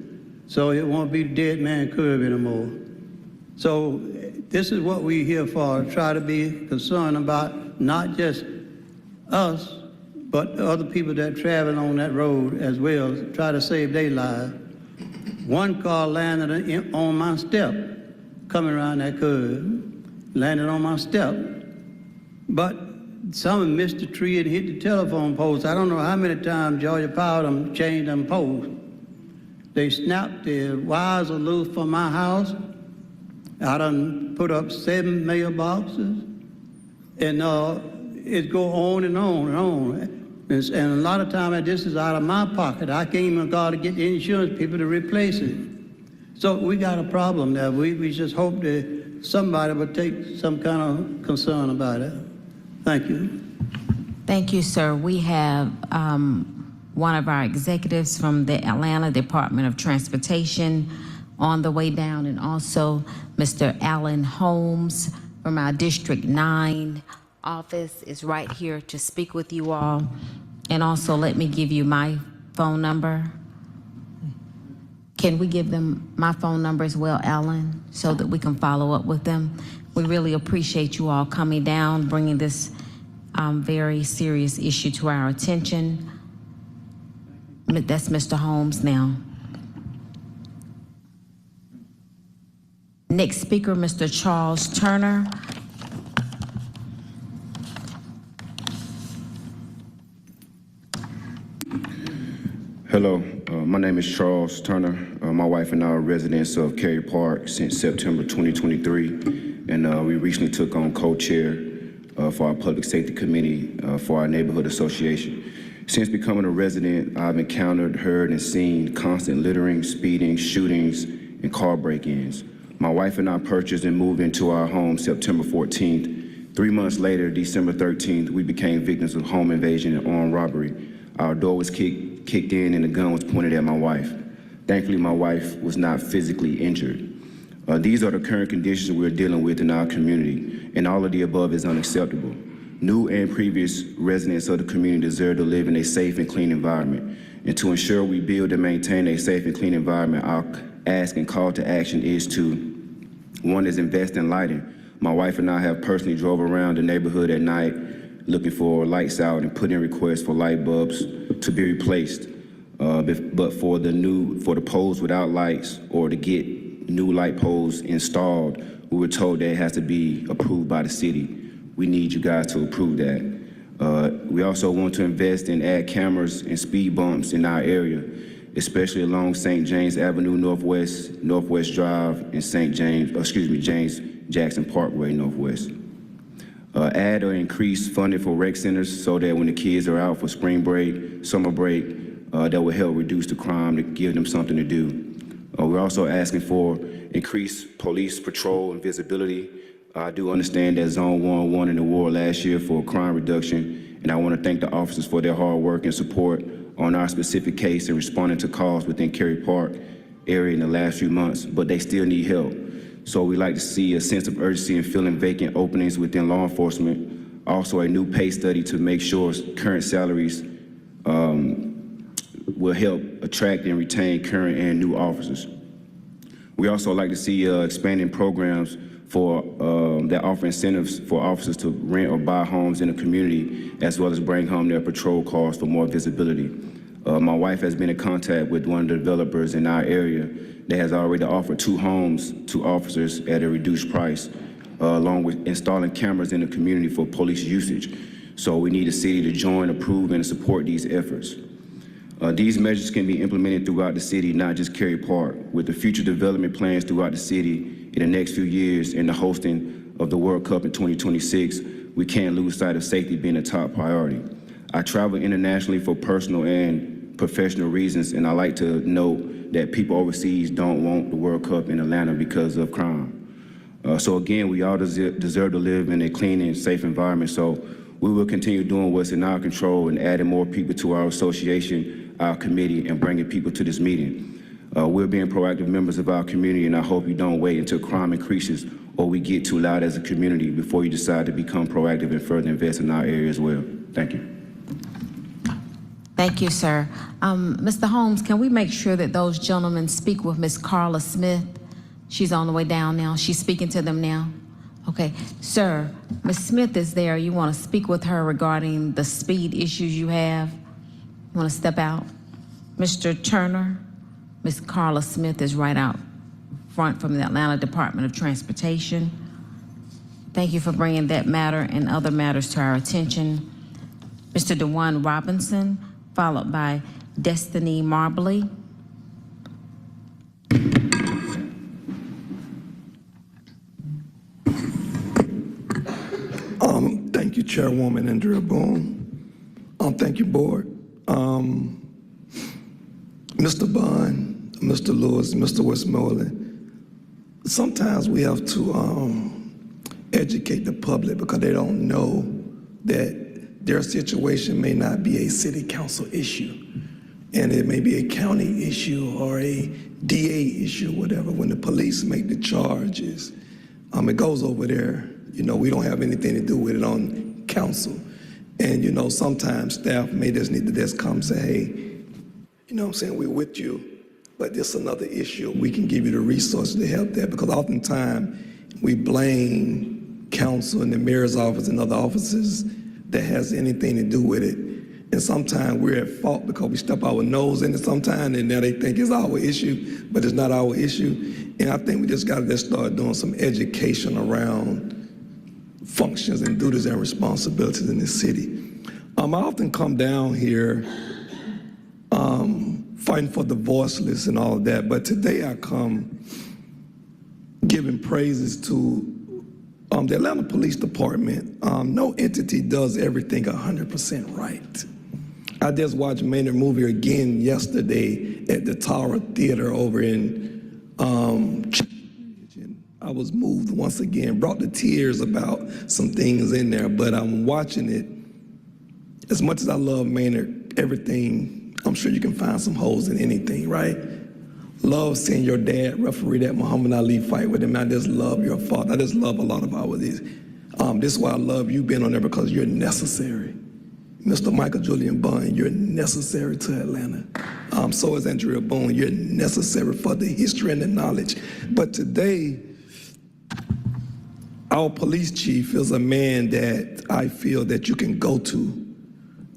so it won't be the dead man curve anymore. So this is what we're here for, try to be concerned about not just us, but other people that travel on that road as well, try to save their lives. One car landed on my step, coming around that curve, landed on my step. But someone missed the tree and hit the telephone post. I don't know how many times Georgia Power them changed them posts. They snapped the wires are loose from my house. I done put up 7 mailboxes, and it go on and on and on. And a lot of times this is out of my pocket. I can't even go to get the insurance people to replace it. So we got a problem there. We just hope that somebody would take some kind of concern about it. Thank you. Thank you, sir. We have one of our executives from the Atlanta Department of Transportation on the way down, and also Mr. Alan Holmes from our District 9 office is right here to speak with you all. And also, let me give you my phone number. Can we give them my phone number as well, Alan, so that we can follow up with them? We really appreciate you all coming down, bringing this very serious issue to our attention. That's Mr. Holmes now. Next speaker, Mr. Charles Turner. Hello, my name is Charles Turner. My wife and I are residents of Cary Park since September 2023, and we recently took on co-chair for our Public Safety Committee for our neighborhood association. Since becoming a resident, I've encountered, heard, and seen constant littering, speeding, shootings, and car break-ins. My wife and I purchased and moved into our home September 14th. 3 months later, December 13th, we became victims of home invasion and armed robbery. Our door was kicked in and the gun was pointed at my wife. Thankfully, my wife was not physically injured. These are the current conditions we're dealing with in our community, and all of the above is unacceptable. New and previous residents of the community deserve to live in a safe and clean environment. And to ensure we build and maintain a safe and clean environment, our ask and call to action is to, one is invest in lighting. My wife and I have personally drove around the neighborhood at night looking for lights out and put in requests for light bulbs to be replaced. But for the poles without lights or to get new light poles installed, we were told that it has to be approved by the city. We need you guys to approve that. We also want to invest and add cameras and speed bumps in our area, especially along St. James Avenue Northwest, Northwest Drive, and James Jackson Parkway Northwest. Add or increase funding for rec centers so that when the kids are out for spring break, summer break, that will help reduce the crime, to give them something to do. We're also asking for increased police patrol and visibility. I do understand that Zone 1 won an award last year for crime reduction, and I want to thank the officers for their hard work and support on our specific case and responding to calls within Cary Park area in the last few months, but they still need help. So we like to see a sense of urgency in filling vacant openings within law enforcement. Also, a new pay study to make sure current salaries will help attract and retain current and new officers. We also like to see expanding programs for that offer incentives for officers to rent or buy homes in the community, as well as bring home their patrol cars for more visibility. My wife has been in contact with one of the developers in our area that has already offered 2 homes to officers at a reduced price, along with installing cameras in the community for police usage. So we need the city to join, approve, and support these efforts. These measures can be implemented throughout the city, not just Cary Park. With the future development plans throughout the city in the next few years and the hosting of the World Cup in 2026, we can't lose sight of safety being a top priority. I travel internationally for personal and professional reasons, and I like to note that people overseas don't want the World Cup in Atlanta because of crime. So again, we all deserve to live in a clean and safe environment, so we will continue doing what's in our control and adding more people to our association, our committee, and bringing people to this meeting. We're being proactive members of our community, and I hope you don't wait until crime increases or we get too loud as a community before you decide to become proactive and further invest in our area as well. Thank you. Thank you, sir. Mr. Holmes, can we make sure that those gentlemen speak with Ms. Carla Smith? She's on the way down now. She's speaking to them now. Okay, sir, Ms. Smith is there. You want to speak with her regarding the speed issues you have? You want to step out? Mr. Turner, Ms. Carla Smith is right out front from the Atlanta Department of Transportation. Thank you for bringing that matter and other matters to our attention. Mr. DeJuan Robinson, followed by Destiny Marbley. Thank you, Chairwoman Andrea Boone. Thank you, Board. Mr. Bond, Mr. Lewis, Mr. Westmoreland, sometimes we have to educate the public because they don't know that their situation may not be a city council issue, and it may be a county issue or a DA issue, whatever. When the police make the charges, it goes over there. You know, we don't have anything to do with it on council. And, you know, sometimes staff may just need to just come say, hey, you know what I'm saying, we're with you, but this is another issue. We can give you the resources to help that, because oftentimes we blame council and the mayor's office and other offices that has anything to do with it. And sometimes we're at fault because we step our nose in it sometimes, and now they think it's our issue, but it's not our issue. And I think we just got to just start doing some education around functions and duties and responsibilities in the city. I often come down here fighting for the voiceless and all of that, but today I come giving praises to the Atlanta Police Department. No entity does everything 100% right. I just watched Maynard movie again yesterday at the Tower Theater over in I was moved once again, brought to tears about some things in there, but I'm watching it. As much as I love Maynard, everything, I'm sure you can find some holes in anything, right? Love seeing your dad referee that Muhammad Ali fight with him. I just love your father. I just love a lot of our these. This is why I love you being on there, because you're necessary. Mr. Michael Julian Bond, you're necessary to Atlanta. So is Andrea Boone. You're necessary for the history and the knowledge. But today, our police chief is a man that I feel that you can go to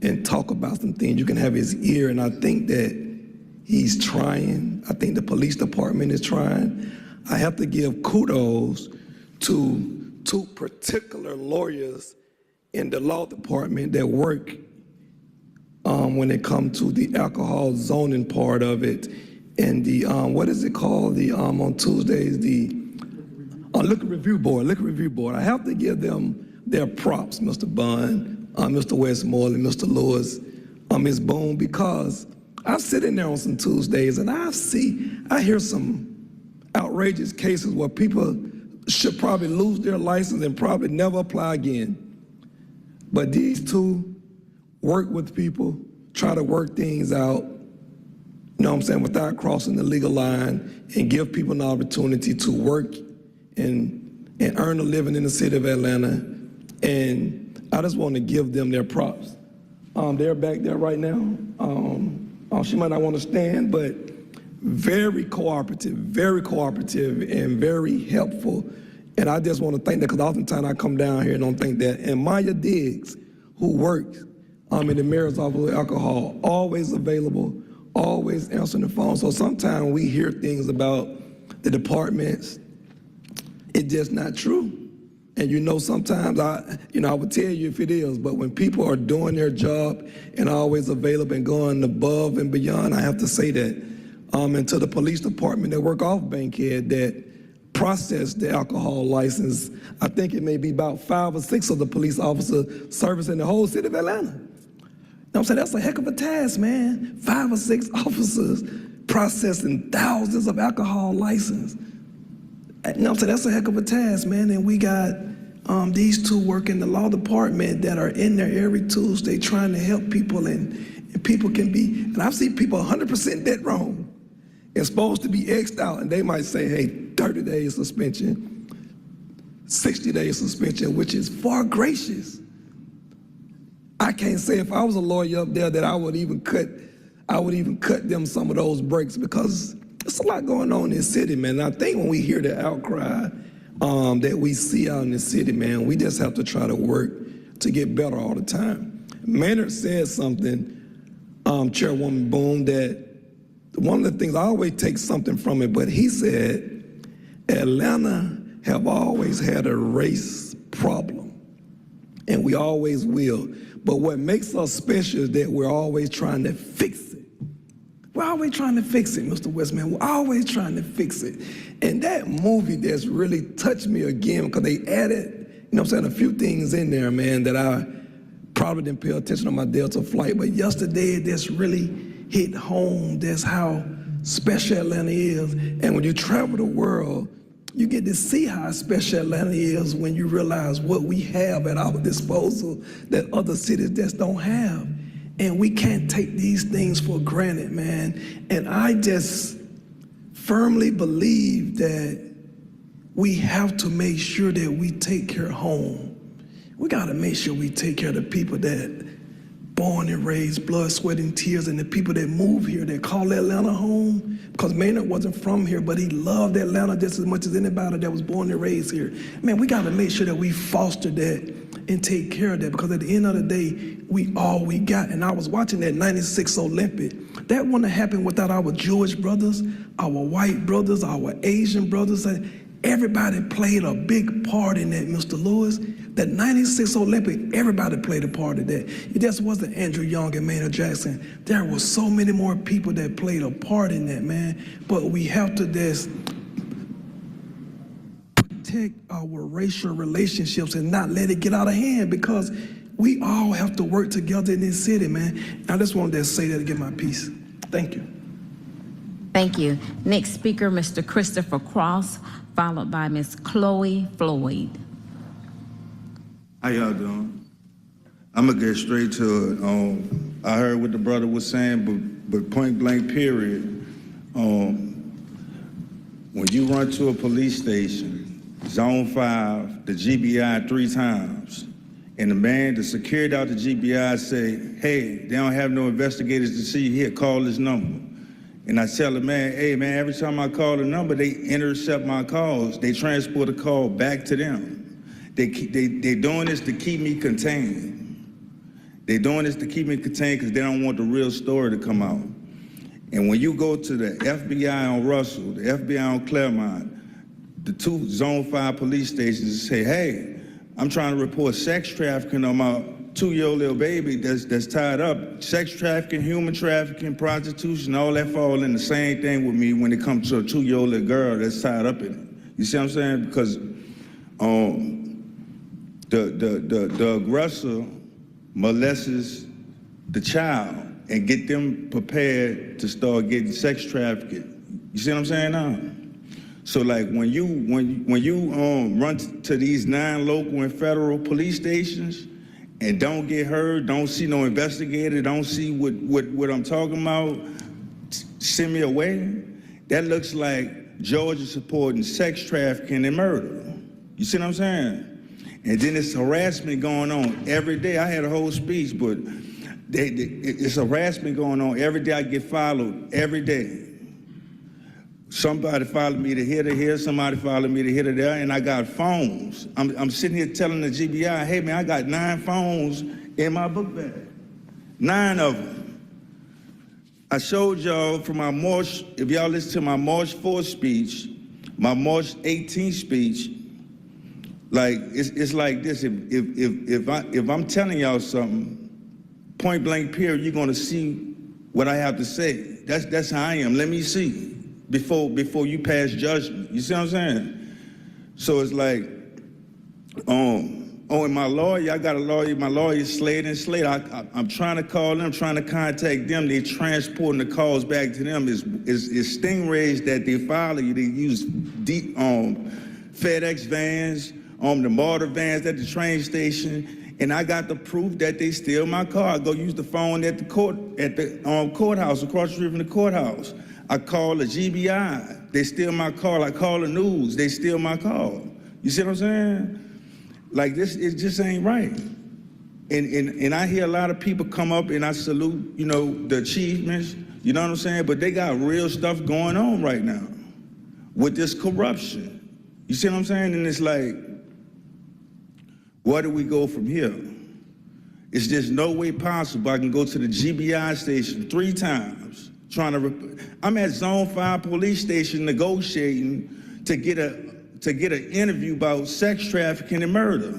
and talk about some things. You can have his ear, and I think that he's trying. I think the police department is trying. I have to give kudos to two particular lawyers in the law department that work when it comes to the alcohol zoning part of it, and the, what is it called? The, on Tuesdays, the Liquor Review Board. I have to give them their props, Mr. Bond, Mr. Westmoreland, Mr. Lewis, Ms. Boone, because I sit in there on some Tuesdays and I hear some outrageous cases where people should probably lose their license and probably never apply again. But these two work with people, try to work things out, you know what I'm saying, without crossing the legal line, and give people an opportunity to work and earn a living in the city of Atlanta. And I just want to give them their props. They're back there right now. She might not want to stand, but very cooperative, and very helpful. And I just want to thank that, because oftentimes I come down here and don't think that. And Maya Diggs, who works in the mayor's office with alcohol, always available, always answering the phone. So sometimes we hear things about the departments, it's just not true. And sometimes I would tell you if it is, but when people are doing their job and always available and going above and beyond, I have to say that. And to the police department that work off Bankhead that process the alcohol license, I think it may be about 5 or 6 of the police officers servicing the whole city of Atlanta. I'm saying? That's a heck of a task, man. 5 or 6 officers processing thousands of alcohol licenses. I'm saying? That's a heck of a task, man. And we got these two work in the law department that are in there every Tuesday trying to help people, and people can be, and I've seen people 100% dead wrong and supposed to be X'd out, and they might say, hey, 30 days suspension, 60 days suspension, which is far gracious. I can't say if I was a lawyer up there that I would even cut them some of those breaks, because there's a lot going on in the city, man. And I think when we hear the outcry that we see out in the city, man, we just have to try to work to get better all the time. Maynard said something, Chairwoman Boone, that one of the things, I always take something from it, but he said, Atlanta have always had a race problem, and we always will. But what makes us special is that we're always trying to fix it. We're always trying to fix it, Mr. Westman. We're always trying to fix it. And that movie that's really touched me again, because they added, a few things in there, man, that I probably didn't pay attention on my Delta flight. But yesterday, that's really hit home. That's how special Atlanta is. And when you travel the world, you get to see how special Atlanta is when you realize what we have at our disposal that other cities just don't have. And we can't take these things for granted, man. And I just firmly believe that we have to make sure that we take care of home. We gotta make sure we take care of the people that born and raised, blood, sweat, and tears, and the people that move here, that call Atlanta home. Because Maynard wasn't from here, but he loved Atlanta just as much as anybody that was born and raised here. Man, we gotta make sure that we foster that and take care of that, because at the end of the day, we all we got. And I was watching that 96 Olympic. That wouldn't have happened without our Jewish brothers, our white brothers, our Asian brothers. Everybody played a big part in that, Mr. Lewis. That 96 Olympic, everybody played a part of that. It just wasn't Andrew Young and Maynard Jackson. There were so many more people that played a part in that, man. But we have to just protect our racial relationships and not let it get out of hand, because we all have to work together in this city, man. I just wanted to say that to get my piece. Thank you. Thank you. Next speaker, Mr. Christopher Cross, followed by Ms. Chloe Floyd. How y'all doing? I'm gonna get straight to it. I heard what the brother was saying, but point blank period. When you run to a police station, Zone 5, the GBI 3 times, and the security out the GBI say, hey, they don't have no investigators to see you here, call this number. And I tell the man, hey man, every time I call the number, they intercept my calls. They transport a call back to them. They doing this to keep me contained. They're doing this to keep me contained because they don't want the real story to come out. And when you go to the FBI on Russell, the FBI on Claremont, the 2 Zone 5 police stations and say, hey, I'm trying to report sex trafficking on my 2-year-old little baby that's tied up. Sex trafficking, human trafficking, prostitution, all that fall in the same thing with me when it comes to a 2-year-old little girl that's tied up in it. You see what I'm saying? Because the aggressor molests the child and get them prepared to start getting sex trafficking. You see what I'm saying now? So like when you run to these 9 local and federal police stations and don't get heard, don't see no investigator, don't see what I'm talking about, send me away, that looks like Georgia supporting sex trafficking and murder. You see what I'm saying? And then it's harassment going on every day. I had a whole speech, but it's harassment going on every day. I get followed every day. Somebody followed me to here to here, somebody followed me to here to there, and I got phones. I'm sitting here telling the GBI, hey man, I got 9 phones in my book bag. 9 of them. I showed y'all from my March, if y'all listen to my March 4th speech, my March 18th speech, Like, it's like this, if I'm telling y'all something, point blank period, you're gonna see what I have to say. That's how I am. Let me see before you pass judgment. You see what I'm saying? So it's like, and my lawyer, I got a lawyer, my lawyer is Slade and Slade. I'm trying to call them, trying to contact them. They transporting the calls back to them. Is stingrays that they follow you. They use deep FedEx vans, the MARTA vans at the train station. And I got the proof that they steal my car. I go use the phone at the courthouse, across the street from the courthouse. I call the GBI, they steal my car. I call the news, they steal my car. You see what I'm saying? Like this, it just ain't right. And I hear a lot of people come up and I salute, the achievements, you know what I'm saying? But they got real stuff going on right now with this corruption. You see what I'm saying? And it's like, where do we go from here? It's just no way possible I can go to the GBI station 3 times I'm at Zone 5 police station negotiating to get an interview about sex trafficking and murder.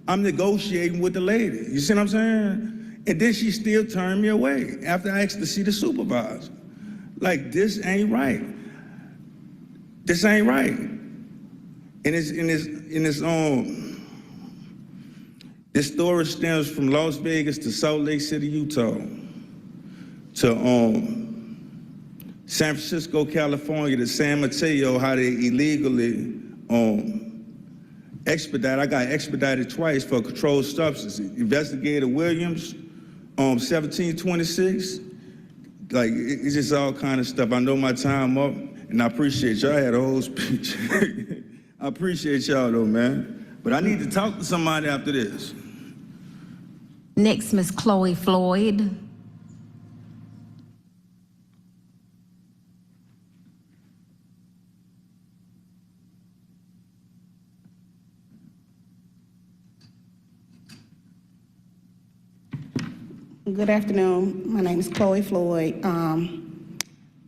I'm negotiating with the lady. You see what I'm saying? And then she still turned me away after I asked to see the supervisor. Like, this ain't right. This ain't right. And this story stems from Las Vegas to Salt Lake City, Utah, to San Francisco, California, to San Mateo, how they illegally expedite. I got expedited twice for a controlled substance. Investigator Williams, 1726. Like, it's just all kind of stuff. I know my time up, and I appreciate y'all. I had a whole speech. I appreciate y'all though, man. But I need to talk to somebody after this. Next, Ms. Chloe Floyd. Good afternoon. My name is Chloe Floyd. I'm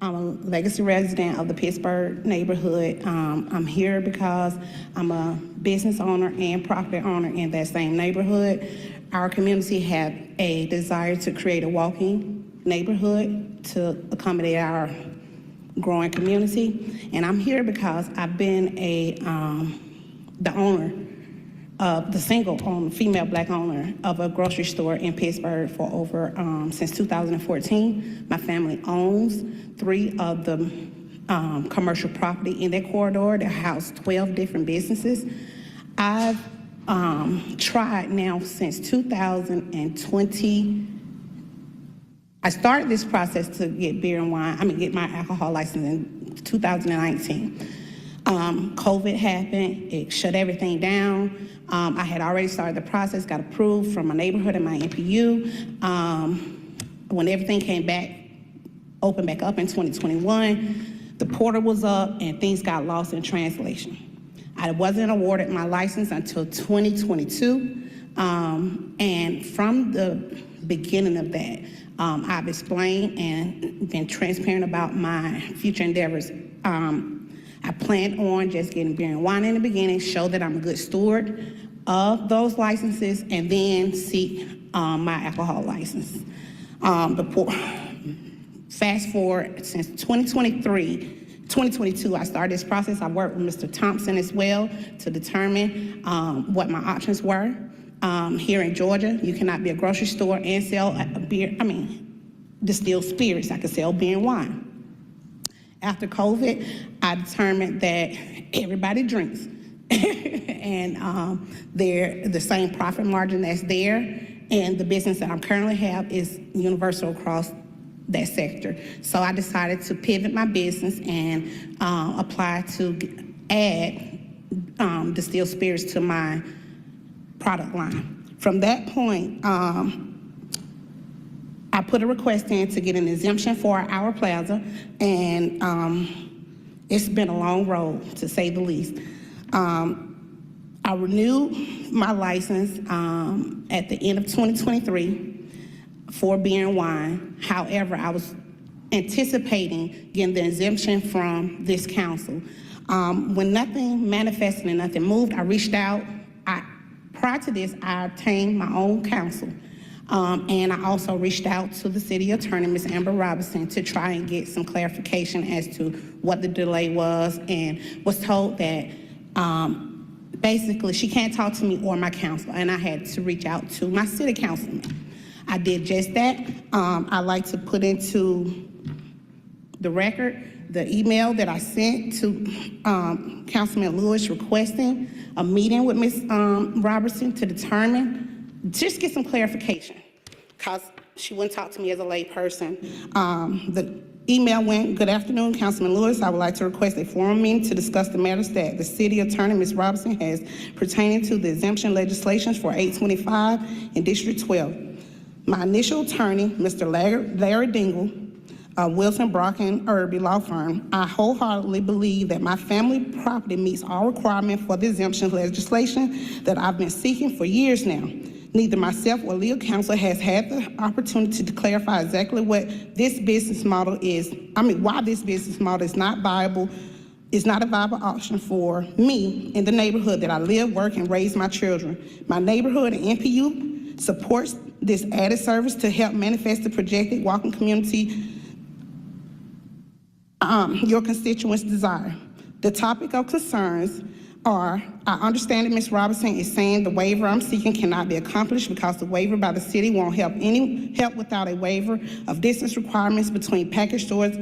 a legacy resident of the Pittsburgh neighborhood. I'm here because I'm a business owner and property owner in that same neighborhood. Our community had a desire to create a walking neighborhood to accommodate our growing community. And I'm here because I've been the owner of the single owner, female black owner of a grocery store in Pittsburgh for over, since 2014. My family owns 3 of the commercial property in that corridor that house 12 different businesses. I've tried now since 2020. I started this process to get get my alcohol license in 2019. COVID happened, it shut everything down. I had already started the process, got approved from my neighborhood and my NPU. When everything came back, opened back up in 2021, the portal was up and things got lost in translation. I wasn't awarded my license until 2022. And from the beginning of that, I've explained and been transparent about my future endeavors. I planned on just getting beer and wine in the beginning, show that I'm a good steward of those licenses, and then seek my alcohol license. Fast forward, since 2022, I started this process. I worked with Mr. Thompson as well to determine what my options were. Here in Georgia, you cannot be a grocery store and sell distilled spirits. I could sell beer and wine. After COVID, I determined that everybody drinks. And they're the same profit margin that's there. And the business that I currently have is universal across that sector. So I decided to pivot my business and apply to add distilled spirits to my product line. From that point, I put a request in to get an exemption for our plaza, and it's been a long road, to say the least. I renewed my license at the end of 2023 for beer and wine. However, I was anticipating getting the exemption from this council. When nothing manifested and nothing moved, I reached out Prior to this, I obtained my own counsel. And I also reached out to the city attorney, Ms. Amber Robinson, to try and get some clarification as to what the delay was, and was told that basically she can't talk to me or my counsel, and I had to reach out to my city councilman. I did just that. I'd like to put into the record the email that I sent to Councilman Lewis requesting a meeting with Ms. Robertson to determine, just get some clarification, because she wouldn't talk to me as a lay person. The email went, "Good afternoon, Councilman Lewis. I would like to request a formal meeting to discuss the matters that the city attorney, Ms. Robinson, has pertaining to the exemption legislation for 825 in District 12. My initial attorney, Mr. Larry Dingle, Wilson, Brock, and Irby Law Firm, I wholeheartedly believe that my family property meets all requirements for the exemption legislation that I've been seeking for years now. Neither myself or legal counsel has had the opportunity to clarify exactly what this business model is. Why this business model is not viable, is not a viable option for me in the neighborhood that I live, work, and raise my children. My neighborhood and NPU supports this added service to help manifest the projected walking community your constituents' desire. The topic of concerns are, I understand that Ms. Robinson is saying the waiver I'm seeking cannot be accomplished because the waiver by the city won't help without a waiver of distance requirements between package stores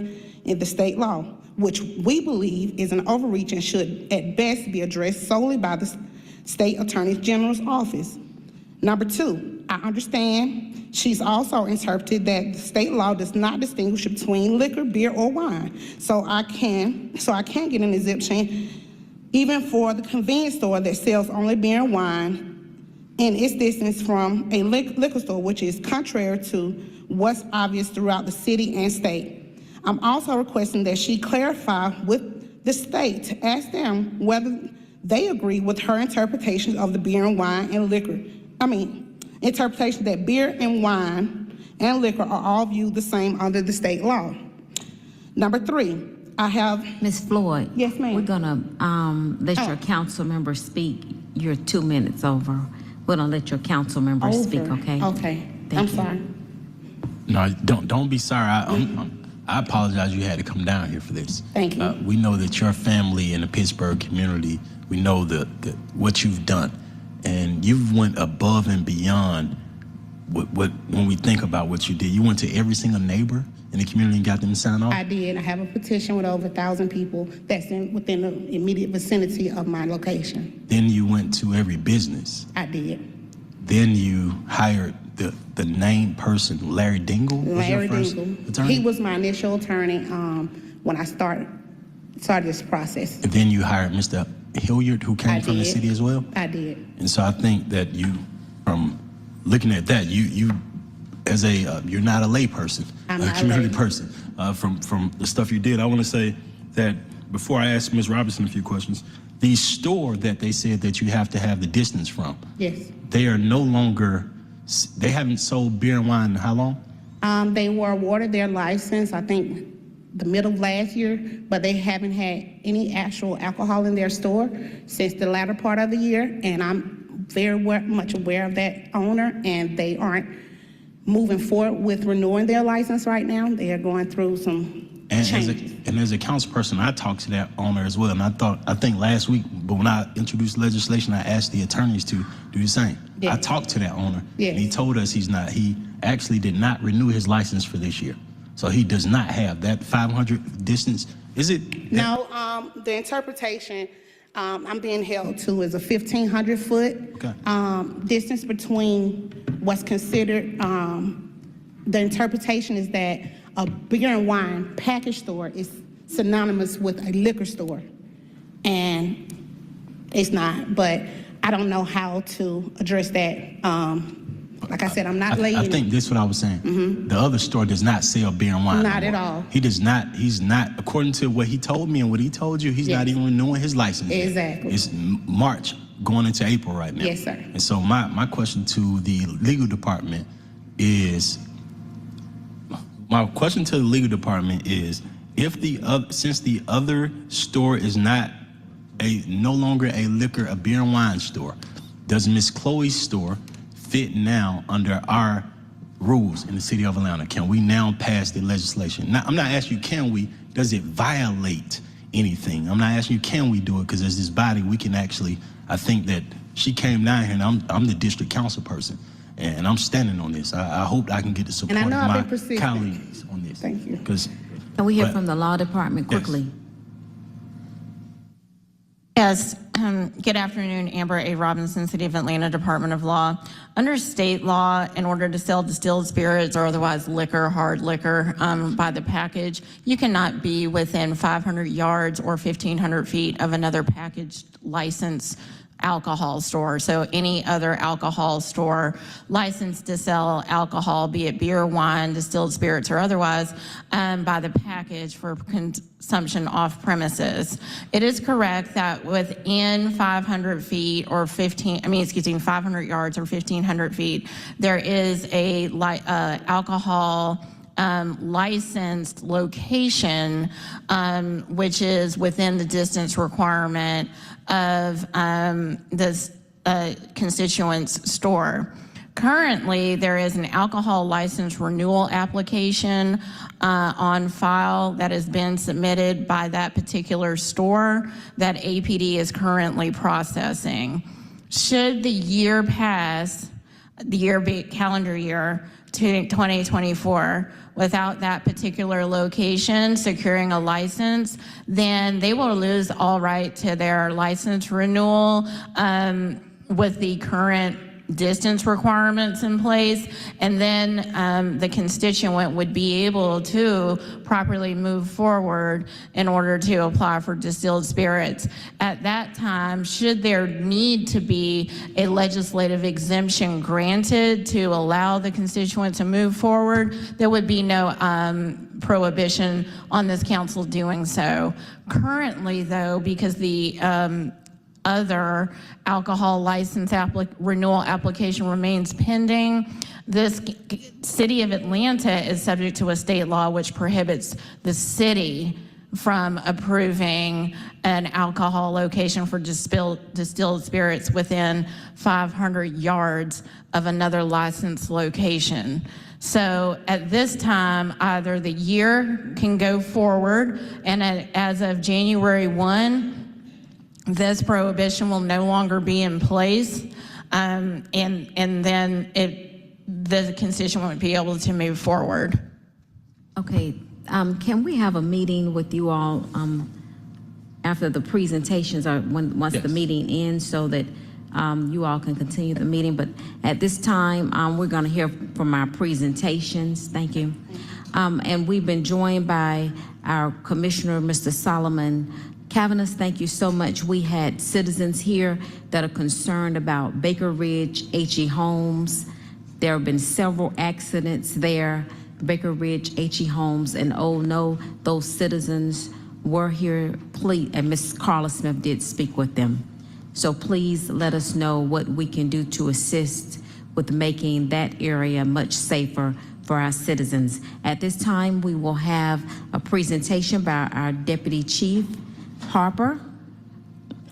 in the state law, which we believe is an overreach and should at best be addressed solely by the state attorney general's office. Number two, I understand she's also interpreted that the state law does not distinguish between liquor, beer, or wine. So I can get an exemption even for the convenience store that sells only beer and wine in its distance from a liquor store, which is contrary to what's obvious throughout the city and state. I'm also requesting that she clarify with the state to ask them whether they agree with her interpretation of the beer and wine and liquor. Interpretation that beer and wine and liquor are all viewed the same under the state law. Number three, I have... Ms. Floyd? Yes, ma'am. We're gonna let your council member speak. You're 2 minutes over. We're gonna let your council member speak, okay? Okay, Thank I'm you. sorry. No, don't be sorry. I apologize you had to come down here for this. Thank you. We know that your family in the Pittsburgh community, we know what you've done. And you've went above and beyond what when we think about what you did. You went to every single neighbor in the community and got them to sign off? I did. I have a petition with over 1,000 people that's within the immediate vicinity of my location. Then you went to every business. I did. Then you hired the named person, Larry Dingle? Larry was your first Dingle. attorney? He was my initial attorney when I started this process. And then you hired Mr. Hilliard, who came I from the did. city as well? I did. And so I think that you, from looking at that, you're not a lay person, I'm a not a community lay. person. From the stuff you did, I want to say that before I ask Ms. Robinson a few questions, the store that they said that you have to have the distance from, Yes. they are no longer, they haven't sold beer and wine in how long? They were awarded their license, I think, the middle of last year, but they haven't had any actual alcohol in their store since the latter part of the year, and I'm very much aware of that owner, and they aren't moving forward with renewing their license right now. They are going through some changes. And as a council person, I talked to that owner as well, and I think last week, but when I introduced legislation, I asked the attorneys to do the same. Yes. I talked to that owner, Yes. and he told us he actually did not renew his license for this year. So he does not have that 500 distance. Is it? No, the interpretation I'm being held to is a 1,500 foot Okay. distance between what's considered, the interpretation is that a beer and wine package store is synonymous with a liquor store. And it's not, but I don't know how to address that. Like I said, I'm not laying. I think this is what I was saying. The other store does not sell beer and wine. Not no at more. all. He's not, according to what he told me and what he told you, he's Yes. not even renewing his license. yet. Exactly. It's March going into April right now. Yes, sir. And so my question to the legal department is, since the other store is no longer a beer and wine store, Does Miss Chloe's store fit now under our rules in the city of Atlanta? Can we now pass the legislation? Now, I'm not asking you, can we? Does it violate anything? I'm not asking you, can we do it? Because as this body, we can actually, I think that she came down here, and I'm the district council person, and I'm standing on this. I hope I can get the support And I know I've been of my persistent. colleagues on this. Thank you. Because Can we hear from the law department quickly? Yes. Good afternoon, Amber A. Robinson, City of Atlanta Department of Law. Under state law, in order to sell distilled spirits or otherwise liquor, hard liquor, by the package, you cannot be within 500 yards or 1,500 feet of another packaged licensed alcohol store. So any other alcohol store licensed to sell alcohol, be it beer, wine, distilled spirits, or otherwise, by the package for consumption off premises. It is correct that within 500 feet or 500 yards or 1,500 feet, there is a alcohol licensed location, which is within the distance requirement of this constituent's store. Currently, there is an alcohol license renewal application on file that has been submitted by that particular store that APD is currently processing. Should the year pass, the year be calendar year, 2024, without that particular location securing a license, then they will lose all right to their license renewal with the current distance requirements in place, and then the constituent would be able to properly move forward in order to apply for distilled spirits. At that time, should there need to be a legislative exemption granted to allow the constituent to move forward, there would be no prohibition on this council doing so. Currently, though, because the other alcohol license renewal application remains pending, this City of Atlanta is subject to a state law which prohibits the city from approving an alcohol location for distilled spirits within 500 yards of another licensed location. So at this time, either the year can go forward, and as of January 1, this prohibition will no longer be in place, and then the constituent would be able to move forward. Okay, can we have a meeting with you all after the presentations or once the meeting ends, so that you all can continue the meeting? But at this time, we're going to hear from our presentations. Thank you. And we've been joined by our Commissioner, Mr. Solomon Cavanis. Thank you so much. We had citizens here that are concerned about Baker Ridge, H.E. Homes. There have been several accidents there, Baker Ridge, H.E. Homes, and oh no, those citizens were here, please, and Ms. Carla Smith did speak with them. So please let us know what we can do to assist with making that area much safer for our citizens. At this time, we will have a presentation by our Deputy Chief Harper.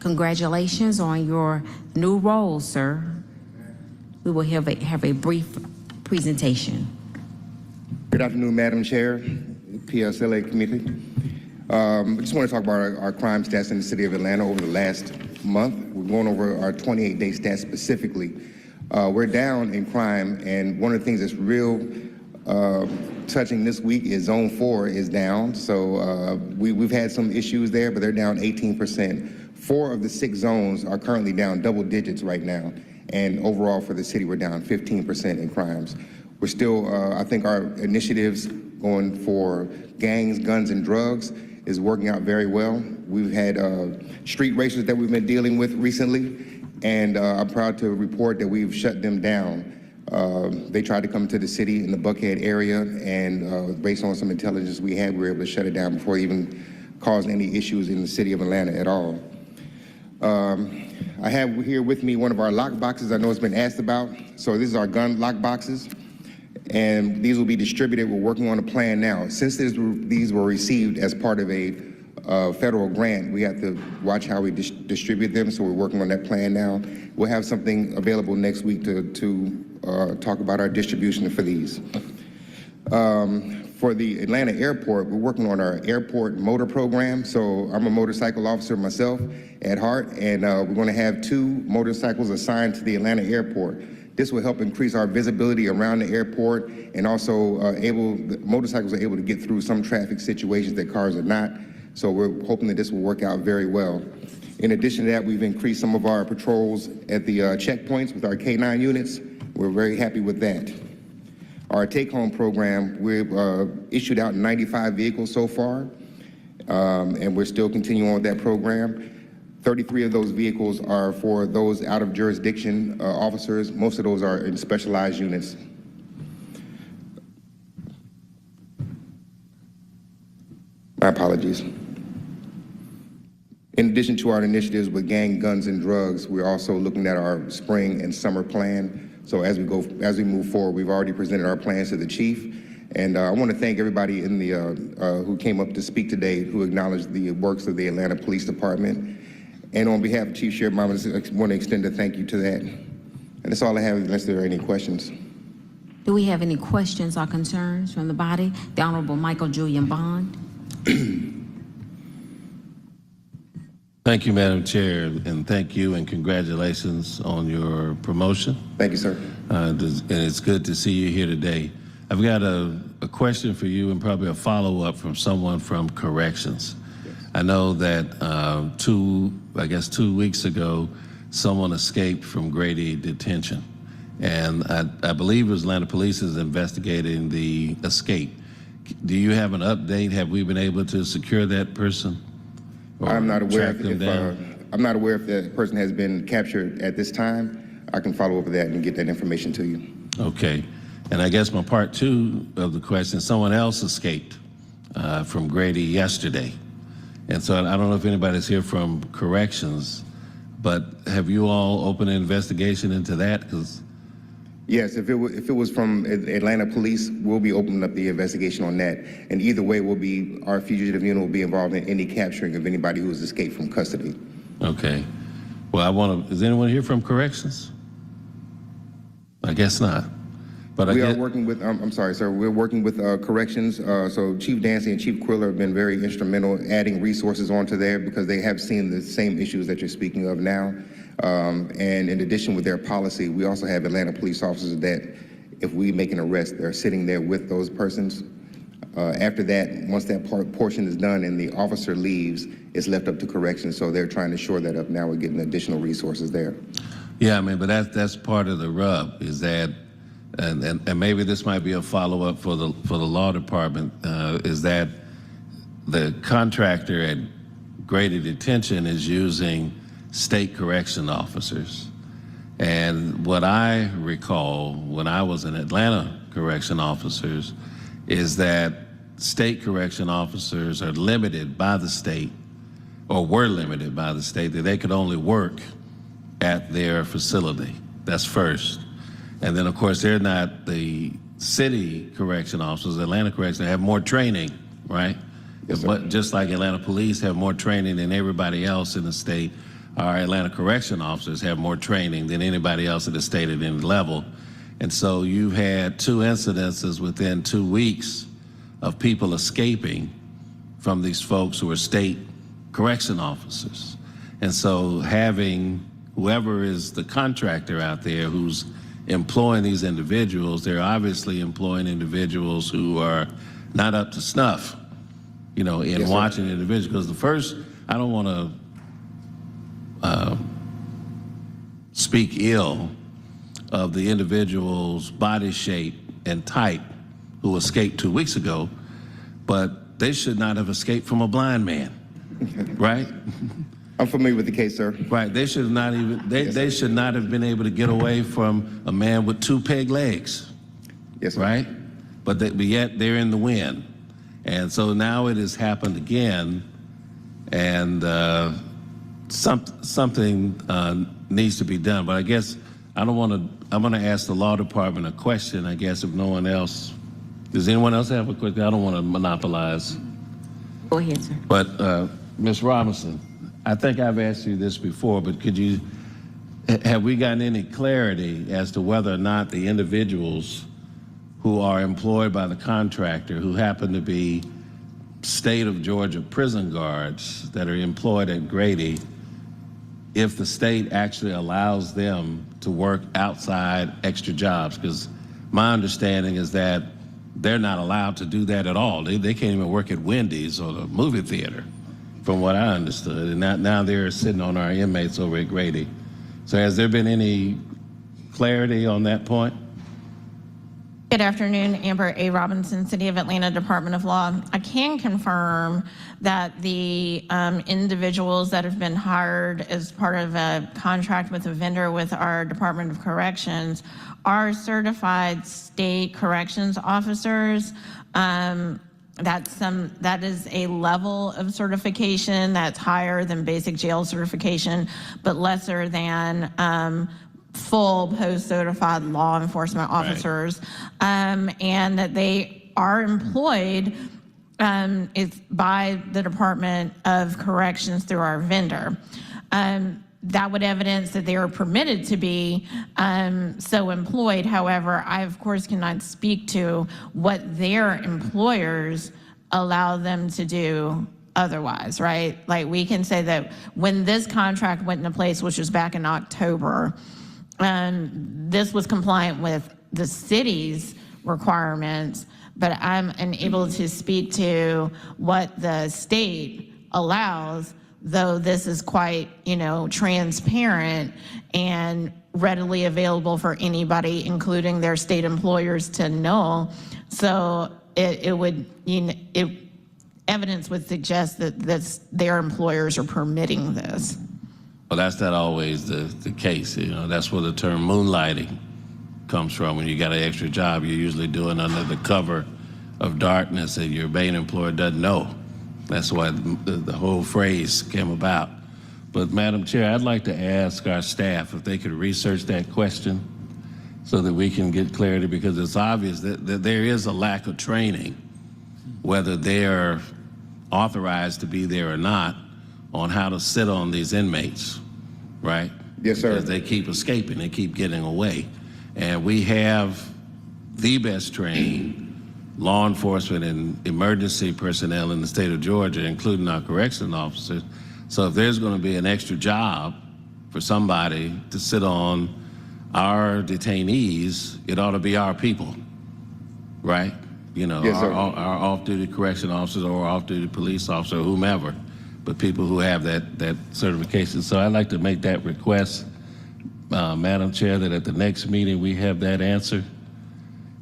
Congratulations on your new role, sir. We will have a brief presentation. Good afternoon, Madam Chair, PSLA Committee. I just want to talk about our crime stats in the city of Atlanta over the last month. We're going over our 28-day stats specifically. We're down in crime, and one of the things that's real touching this week is Zone 4 is down. So we've had some issues there, but they're down 18%. 4 of the 6 zones are currently down double digits right now. And overall for the city, we're down 15% in crimes. We're still, I think our initiatives going for gangs, guns, and drugs is working out very well. We've had street races that we've been dealing with recently, and I'm proud to report that we've shut them down. They tried to come to the city in the Buckhead area, and based on some intelligence we had, we were able to shut it down before it even caused any issues in the city of Atlanta at all. I have here with me one of our lock boxes. I know it's been asked about. So this is our gun lock boxes, and these will be distributed. We're working on a plan now. Since these were received as part of a federal grant. We have to watch how we distribute them, so we're working on that plan now. We'll have something available next week to talk about our distribution for these. For the Atlanta airport, we're working on our airport motor program. So I'm a motorcycle officer myself at heart, and we're going to have 2 motorcycles assigned to the Atlanta airport. This will help increase our visibility around the airport, and also motorcycles are able to get through some traffic situations that cars are not. So we're hoping that this will work out very well. In addition to that, we've increased some of our patrols at the checkpoints with our K9 units. We're very happy with that. Our take-home program, we've issued out 95 vehicles so far, and we're still continuing on with that program. 33 of those vehicles are for those out-of-jurisdiction officers. Most of those are in specialized units. My apologies. In addition to our initiatives with gang, guns, and drugs, we're also looking at our spring and summer plan. So as we move forward, we've already presented our plans to the chief, and I want to thank everybody in the who came up to speak today, who acknowledged the works of the Atlanta Police Department. And on behalf of Chief Sheriff, I want to extend a thank you to that. And that's all I have, unless there are any questions. Do we have any questions or concerns from the body? The Honorable Michael Julian Bond. Thank you, Madam Chair, and thank you and congratulations on your promotion. Thank you, sir. And it's good to see you here today. I've got a question for you and probably a follow-up from someone from Corrections. Yes. I know that 2 weeks ago, someone escaped from Grady detention. And I believe Atlanta Police is investigating the escape. Do you have an update? Have we been able to secure that person? I'm not aware track them down? I'm not aware if that person has been captured at this time. I can follow up with that and get that information to you. Okay. And I guess my part 2 of the question, someone else escaped from Grady yesterday. And so I don't know if anybody's here from Corrections, but have you all opened an investigation into that? Yes, if it was from Atlanta Police, we'll be opening up the investigation on that. And either way, our fugitive unit will be involved in any capturing of anybody who has escaped from custody. Okay. Well, is anyone here from Corrections? I guess not. But we are working with, I'm sorry, sir, we're working with Corrections. So Chief Dancy and Chief Quiller have been very instrumental adding resources onto there because they have seen the same issues that you're speaking of now. And in addition with their policy, we also have Atlanta police officers that if we make an arrest, they're sitting there with those persons. After that, once that portion is done and the officer leaves, it's left up to Corrections. So they're trying to shore that up now. We're getting additional resources there. Yeah, I mean, but that's part of the rub is that, and maybe this might be a follow-up for the law department, is that the contractor at Grady Detention is using state correction officers. And what I recall when I was in Atlanta correction officers is that state correction officers are limited by the state, or were limited by the state, that they could only work at their facility. That's first. And then, of course, they're not the city correction officers. Atlanta Corrections have more training, right? Yes, but just like Atlanta Police have more training than everybody else in the state, our Atlanta Correction officers have more training than anybody else at the state at any level. And so you've had 2 incidences within 2 weeks of people escaping from these folks who are state correction officers. And so having whoever is the contractor out there who's employing these individuals, they're obviously employing individuals who are not up to snuff, in Yes, watching individuals. Because the first, I don't want to speak ill of the individual's body shape and type who escaped 2 weeks ago, but they should not have escaped from a blind man, right? I'm familiar with the case, sir. Right, they should not even, they should not have been able to get away from a man with 2 peg legs. Yes, sir. Right? But yet they're in the wind. And so now it has happened again, and something needs to be done. But I guess I'm going to ask the law department a question, I guess, if no one else. Does anyone else have a question? I don't want to monopolize. Go ahead, sir. But, Ms. Robinson, I think I've asked you this before, but have we gotten any clarity as to whether or not the individuals who are employed by the contractor, who happen to be state of Georgia prison guards that are employed at Grady, if the state actually allows them to work outside extra jobs? Because my understanding is that they're not allowed to do that at all. They can't even work at Wendy's or the movie theater, from what I understood. And now they're sitting on our inmates over at Grady. So has there been any clarity on that point? Good afternoon, Amber A. Robinson, City of Atlanta Department of Law. I can confirm that the individuals that have been hired as part of a contract with a vendor with our Department of Corrections are certified state corrections officers. That is a level of certification that's higher than basic jail certification, but lesser than full post-certified law enforcement officers, and that they are employed by the Department of Corrections through our vendor. That would evidence that they are permitted to be so employed. However, I, of course, cannot speak to what their employers allow them to do otherwise, right? Like, we can say that when this contract went into place, which was back in October, this was compliant with the city's requirements, but I'm unable to speak to what the state allows, though this is quite, transparent and readily available for anybody, including their state employers, to know. So evidence would suggest that their employers are permitting this. Well, that's not always the case. That's where the term moonlighting comes from. When you got an extra job, you're usually doing under the cover of darkness and your main employer doesn't know. That's why the whole phrase came about. But Madam Chair, I'd like to ask our staff if they could research that question so that we can get clarity, because it's obvious that there is a lack of training, whether they're authorized to be there or not, on how to sit on these inmates, right? Yes, sir. Because they keep escaping, they keep getting away. And we have the best trained law enforcement and emergency personnel in the state of Georgia, including our correction officers. So if there's going to be an extra job for somebody to sit on our detainees, it ought to be our people, right? Yes, sir. Our off-duty correction officers or off-duty police officer, whomever, but people who have that certification. So I'd like to make that request, Madam Chair, that at the next meeting we have that answer,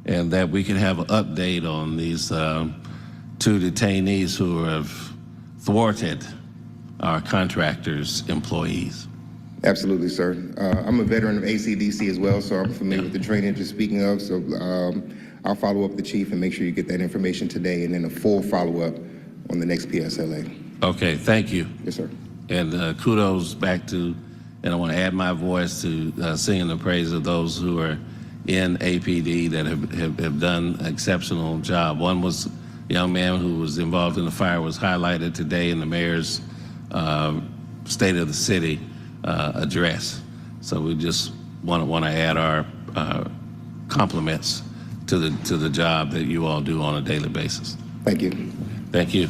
and that we can have an update on these two detainees who have thwarted our contractors' employees. Absolutely, sir. I'm a veteran of ACDC as well, so I'm familiar with the training you're speaking of. So I'll follow up with the chief and make sure you get that information today, and then a full follow-up on the next PSLA. Okay, thank you. Yes, sir. And kudos back to, and I want to add my voice to singing the praise of those who are in APD that have done an exceptional job. One was a young man who was involved in the fire, was highlighted today in the mayor's State of the City address. So we just want to add our compliments to the job that you all do on a daily basis. Thank you. Thank you.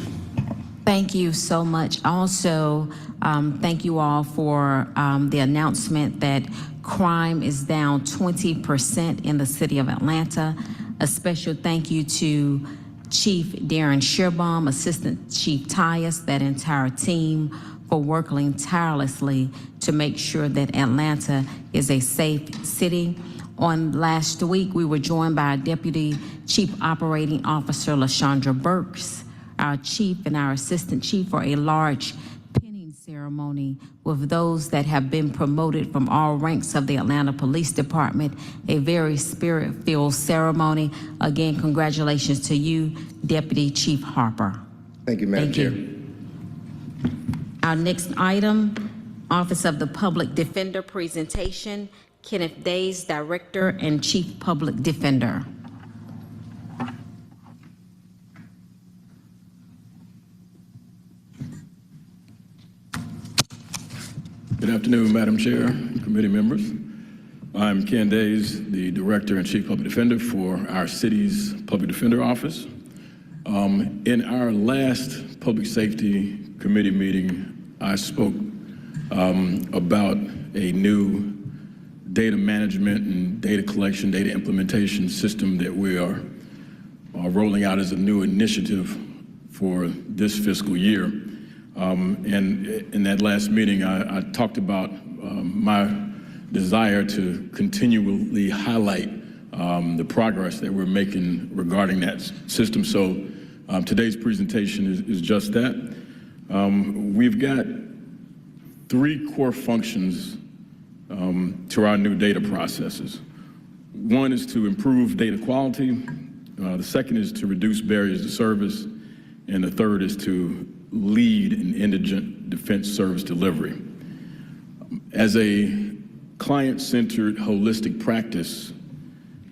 Thank you so much. Also, thank you all for the announcement that crime is down 20% in the city of Atlanta. A special thank you to Chief Darren Shearbaum, Assistant Chief Tyus, that entire team, for working tirelessly to make sure that Atlanta is a safe city. On last week, we were joined by our Deputy Chief Operating Officer, LaShondra Burks, our chief and our assistant chief, for a large pinning ceremony with those that have been promoted from all ranks of the Atlanta Police Department, a very spirit-filled ceremony. Again, congratulations to you, Deputy Chief Harper. Thank you, Madam Chair. Our next item, Office of the Public Defender presentation. Kenneth Days, Director and Chief Public Defender. afternoon, Madam Chair, committee members. I'm Ken Days, the Director and Chief Public Defender for our city's Public Defender Office. In our last Public Safety Committee meeting, I spoke about a new data management and data collection, data implementation system that we are rolling out as a new initiative for this fiscal year. And in that last meeting, I talked about my desire to continually highlight the progress that we're making regarding that system. So today's presentation is just that. We've got 3 core functions to our new data processes. One is to improve data quality. The second is to reduce barriers to service. And the third is to lead in indigent defense service delivery. As a client-centered, holistic practice,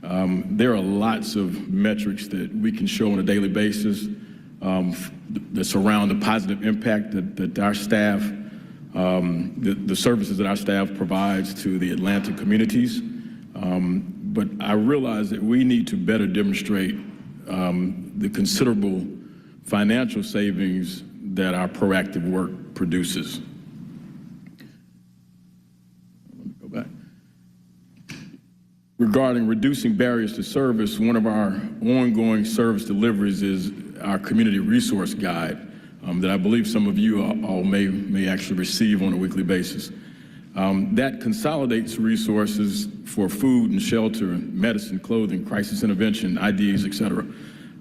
there are lots of metrics that we can show on a daily basis that surround the positive impact that our staff, the services that our staff provides to the Atlanta communities. But I realize that we need to better demonstrate the considerable financial savings that our proactive work produces. Let me go back. Regarding reducing barriers to service, one of our ongoing service deliveries is our community resource guide that I believe some of you all may actually receive on a weekly basis. That consolidates resources for food and shelter, medicine, clothing, crisis intervention, IDs, et cetera.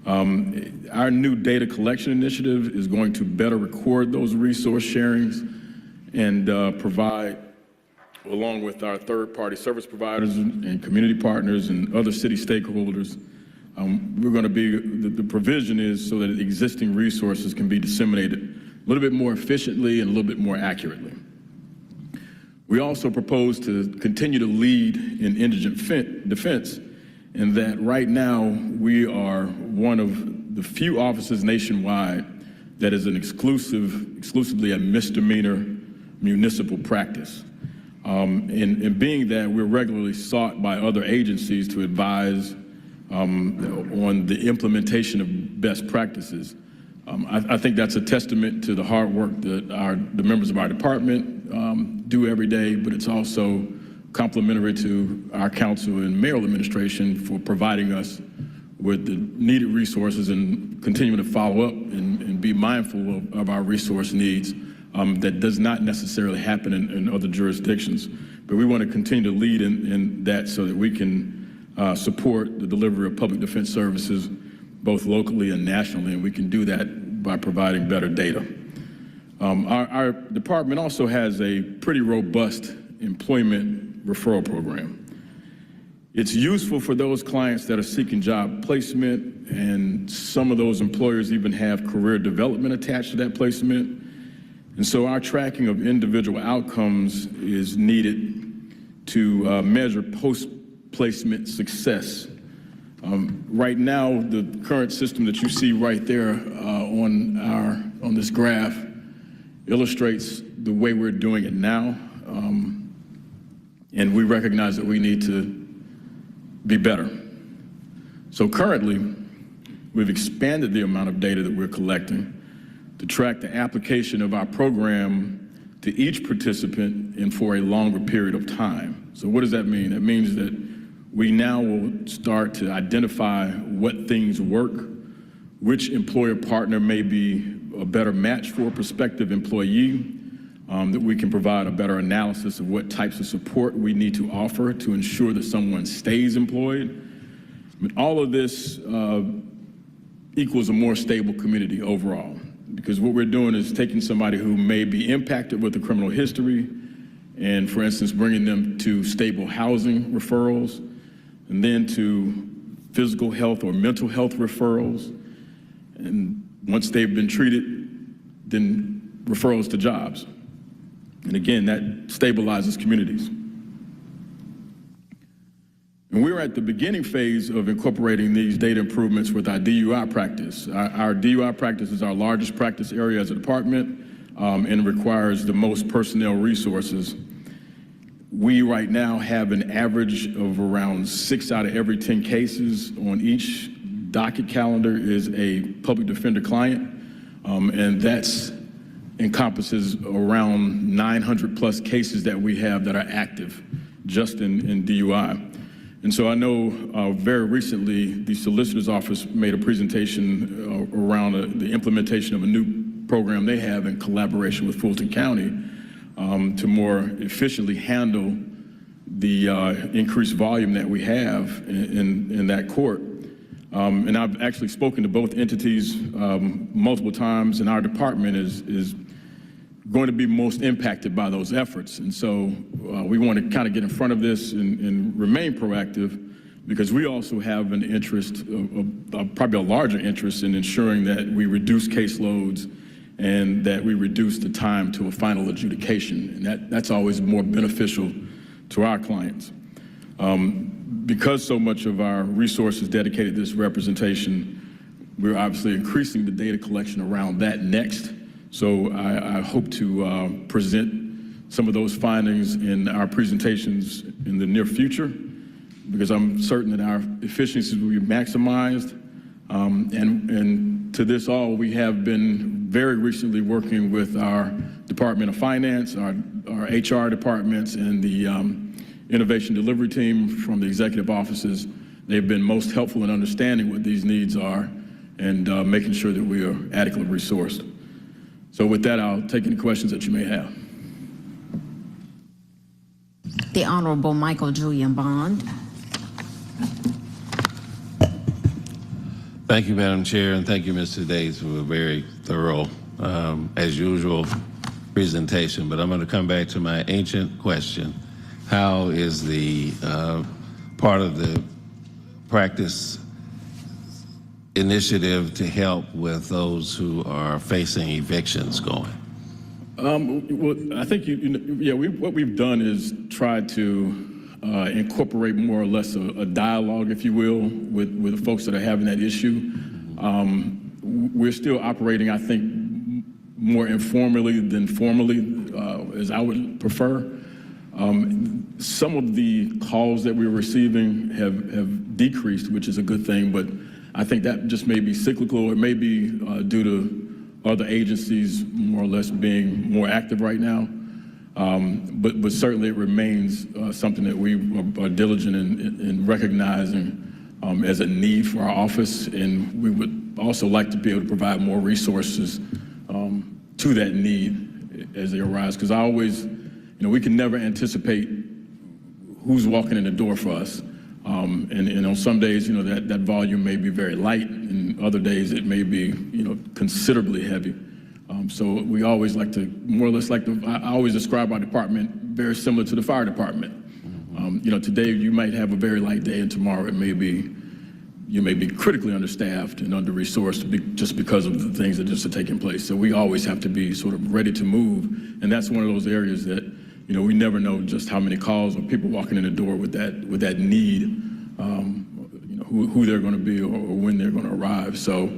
Our new data collection initiative is going to better record those resource sharings and provide, along with our third-party service providers and community partners and other city stakeholders, we're going to be, the provision is so that existing resources can be disseminated a little bit more efficiently and a little bit more accurately. We also propose to continue to lead in indigent defense, in that right now we are one of the few offices nationwide that is an exclusively a misdemeanor municipal practice. And being that we're regularly sought by other agencies to advise on the implementation of best practices. I think that's a testament to the hard work that the members of our department do every day, but it's also complimentary to our council and mayoral administration for providing us with the needed resources and continuing to follow up and be mindful of our resource needs. That does not necessarily happen in other jurisdictions, but we want to continue to lead in that so that we can support the delivery of public defense services both locally and nationally, and we can do that by providing better data. Our department also has a pretty robust employment referral program. It's useful for those clients that are seeking job placement, and some of those employers even have career development attached to that placement. And so our tracking of individual outcomes is needed to measure post-placement success. Right now, the current system that you see right there on this graph illustrates the way we're doing it now. And we recognize that we need to be better. So currently, we've expanded the amount of data that we're collecting to track the application of our program to each participant and for a longer period of time. So what does that mean? That means that we now will start to identify what things work, which employer partner may be a better match for a prospective employee, that we can provide a better analysis of what types of support we need to offer to ensure that someone stays employed. But all of this equals a more stable community overall, because what we're doing is taking somebody who may be impacted with a criminal history and, for instance, bringing them to stable housing referrals, and then to physical health or mental health referrals. And once they've been treated, then referrals to jobs. And again, that stabilizes communities. And we're at the beginning phase of incorporating these data improvements with our DUI practice. Our DUI practice is our largest practice area as a department, and requires the most personnel resources. We right now have an average of around 6 out of every 10 cases on each docket calendar is a public defender client, and that's encompasses around 900 plus cases that we have that are active just in DUI. And so I know very recently the Solicitor's Office made a presentation around the implementation of a new program they have in collaboration with Fulton County to more efficiently handle the increased volume that we have in that court. And I've actually spoken to both entities multiple times, and our department is going to be most impacted by those efforts. And so we want to kind of get in front of this and remain proactive, because we also have an interest, probably a larger interest, in ensuring that we reduce caseloads and that we reduce the time to a final adjudication. And that's always more beneficial to our clients. Because so much of our resources dedicated to this representation, we're obviously increasing the data collection around that next. So I hope to present some of those findings in our presentations in the near future, because I'm certain that our efficiencies will be maximized. And to this all, we have been very recently working with our Department of Finance, our HR departments, and the Innovation Delivery team from the executive offices. They've been most helpful in understanding what these needs are and making sure that we are adequately resourced. So with that, I'll take any questions that you may have. The Honorable Michael Julian Bond. Thank you, Madam Chair, and thank you, Mr. Dates, for a very thorough, as usual, presentation. But I'm going to come back to my ancient question. How is the part of the practice initiative to help with those who are facing evictions going? Well, I think what we've done is try to incorporate more or less a dialogue, if you will, with the folks that are having that issue. We're still operating, I think, more informally than formally, as I would prefer. Some of the calls that we're receiving have decreased, which is a good thing, but I think that just may be cyclical. It may be due to other agencies more or less being more active right now. But certainly it remains something that we are diligent in recognizing as a need for our office, and we would also like to be able to provide more resources to that need as they arise, because I always, we can never anticipate who's walking in the door for us. And on some days, that volume may be very light, and other days it may be, considerably heavy. So we always like to, more or less I always describe our department very similar to the fire department. Today you might have a very light day, and tomorrow you may be critically understaffed and under-resourced just because of the things that just are taking place. So we always have to be sort of ready to move, and that's one of those areas that we never know just how many calls or people walking in the door with that need, who they're going to be or when they're going to arrive. So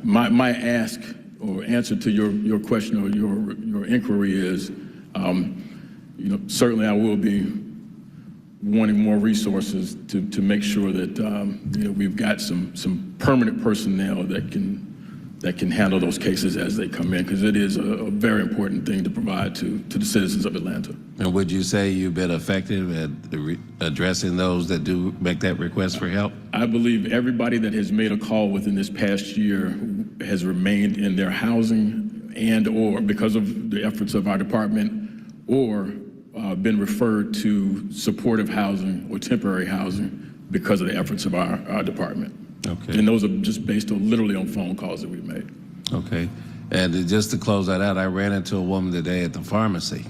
my ask or answer to your question or your inquiry is, certainly I will be wanting more resources to make sure that we've got some permanent personnel that can handle those cases as they come in, because it is a very important thing to provide to the citizens of Atlanta. And would you say you've been effective at addressing those that do make that request for help? I believe everybody that has made a call within this past year has remained in their housing or because of the efforts of our department, or been referred to supportive housing or temporary housing because of the efforts of our department. Okay. And those are just based literally on phone calls that we've made. Okay. And just to close that out, I ran into a woman today at the pharmacy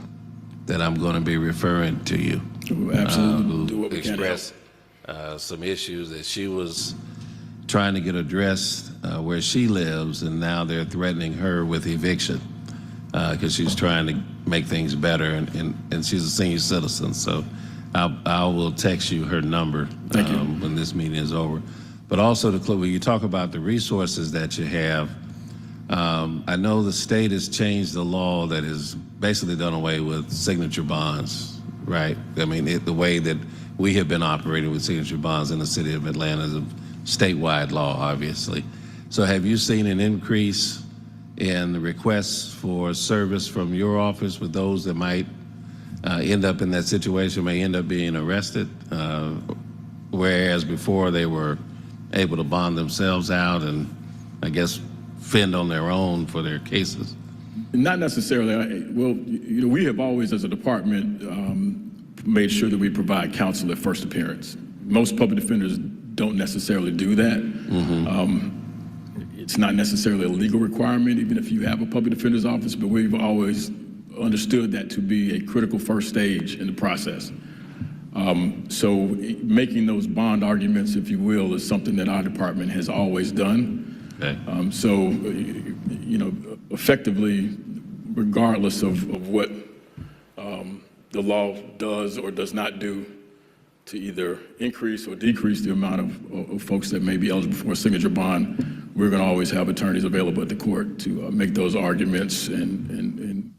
that I'm going to be referring to you. Absolutely. Do Who what we can to help. expressed some issues that she was trying to get addressed where she lives, and now they're threatening her with eviction because she's trying to make things better, and she's a senior citizen. So I will text you her number when this meeting is over. But also, when you talk about the resources that you have, I know the state has changed the law that has basically done away with signature bonds, right? I mean, the way that we have been operating with signature bonds in the city of Atlanta is a statewide law, obviously. So have you seen an increase in the requests for service from your office with those that might end up in that situation, may end up being arrested, whereas before they were able to bond themselves out and, I guess, fend on their own for their cases? Not necessarily. Well, we have always, as a department, made sure that we provide counsel at first appearance. Most public defenders don't necessarily do that. It's not necessarily a legal requirement, even if you have a public defender's office, but we've always understood that to be a critical first stage in the process. So making those bond arguments, if you will, is something that our department has always done. Okay. So, effectively, regardless of what the law does or does not do to either increase or decrease the amount of folks that may be eligible for a signature bond, we're going to always have attorneys available at the court to make those arguments and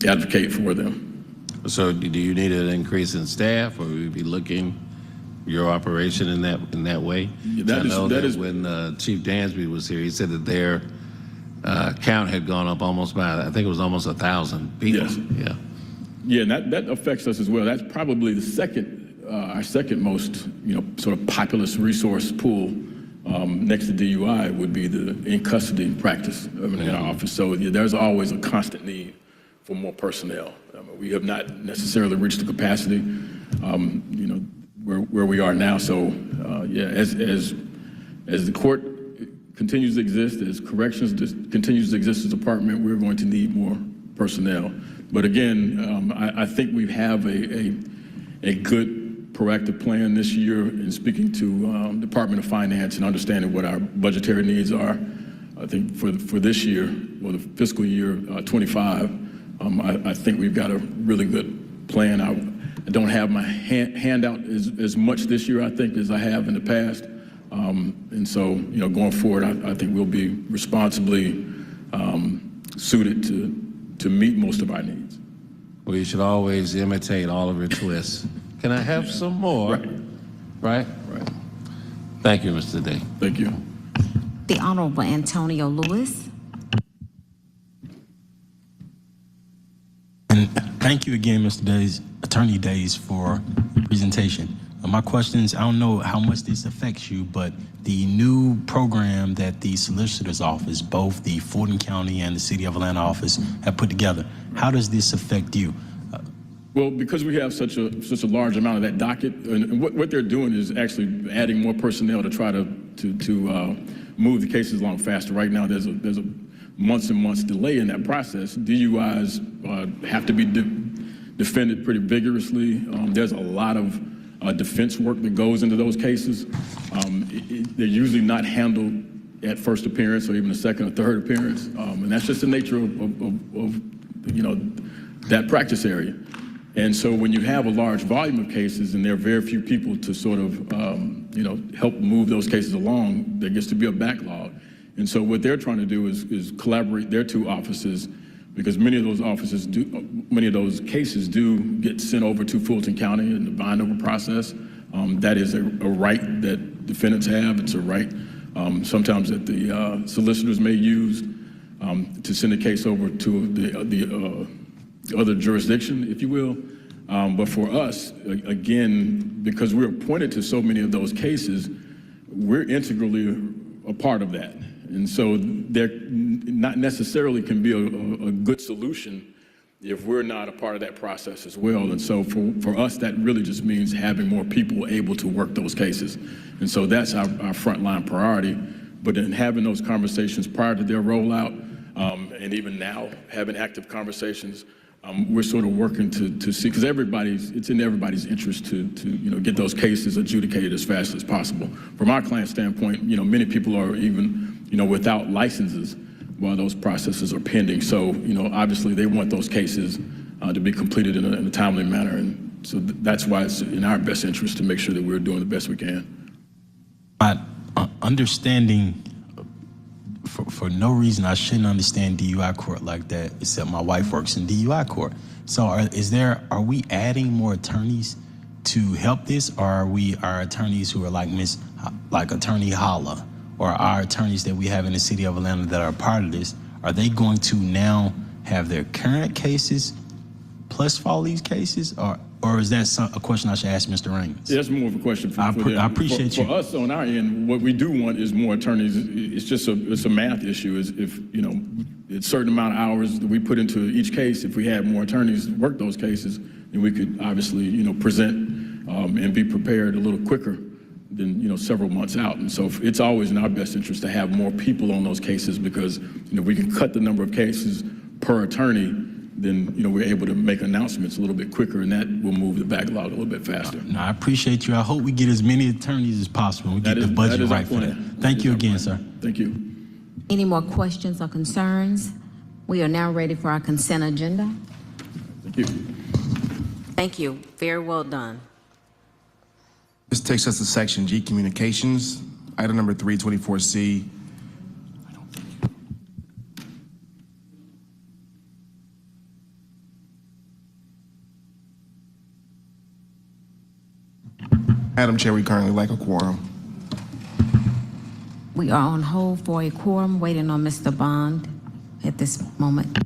advocate for them. So do you need an increase in staff, or will you be looking your operation in that way? That I know is- when Chief Dansby was here, he said that their count had gone up almost by, I think it was almost 1,000 people. Yes. Yeah. Yeah, and that affects us as well. That's probably the second, our second most, sort of populous resource pool next to DUI would be the in custody practice in our office. So there's always a constant need for more personnel. We have not necessarily reached the capacity, where we are now. So as the court continues to exist, as corrections continues to exist as a department, we're going to need more personnel. But again, I think we have a good proactive plan this year in speaking to Department of Finance and understanding what our budgetary needs are. I think for this year, or the fiscal year 25, I think we've got a really good plan. I don't have my handout as much this year, I think, as I have in the past. And so, going forward, I think we'll be responsibly suited to meet most of our needs. Well, you should always imitate Oliver Twist. Can I have some more? Right? Right. Thank you, Mr. Day. Thank you. The Honorable Antonio Lewis. And thank you again, Mr. Days, Attorney Days, for the presentation. My questions, I don't know how much this affects you, but the new program that the Solicitor's Office, both the Fulton County and the City of Atlanta office, have put together, how does this affect you? Well, because we have such a large amount of that docket, and what they're doing is actually adding more personnel to try to move the cases along faster. Right now, there's a months and months delay in that process. DUIs have to be defended pretty vigorously. There's a lot of defense work that goes into those cases. They're usually not handled at first appearance or even a second or third appearance, and that's just the nature of that practice area. And so when you have a large volume of cases and there are very few people to sort of help move those cases along, there gets to be a backlog. And so what they're trying to do is collaborate their two offices, because many of those cases do get sent over to Fulton County in the bind over process. That is a right that defendants have. It's a right sometimes that the solicitors may use to send a case over to the other jurisdiction, if you will. But for us, again, because we're appointed to so many of those cases, we're integrally a part of that. And so there not necessarily can be a good solution if we're not a part of that process as well. And so for us, that really just means having more people able to work those cases. And so that's our frontline priority. But in having those conversations prior to their rollout, and even now having active conversations, we're sort of working to see, because it's in everybody's interest to get those cases adjudicated as fast as possible. From our client standpoint, many people are even without licenses while those processes are pending. So obviously they want those cases to be completed in a timely manner, and so that's why it's in our best interest to make sure that we're doing the best we can. Understanding for no reason, I shouldn't understand DUI court like that, except my wife works in DUI court. So are we adding more attorneys to help this, or are we our attorneys who are like Attorney Holla, or our attorneys that we have in the city of Atlanta that are part of this, are they going to now have their current cases plus follow these cases, or is that a question I should ask Mr. Raymond? Yeah, that's more of a question for I them. appreciate you. For us on our end, what we do want is more attorneys. It's just a math issue. Is if a certain amount of hours that we put into each case, if we had more attorneys work those cases, then we could obviously present and be prepared a little quicker than several months out. And so it's always in our best interest to have more people on those cases, because we can cut the number of cases per attorney, then we're able to make announcements a little bit quicker, and that will move the backlog a little bit faster. No, I appreciate you. I hope we get as many attorneys as possible. We get the budget right for that. Thank you again, sir. Thank you. Any more questions or concerns? We are now ready for our consent agenda. Thank you. Thank you. Very well done. This takes us to Section G, Communications. Item number 324C. Madam Chair, we currently lack a quorum. We are on hold for a quorum, waiting on Mr. Bond at this moment.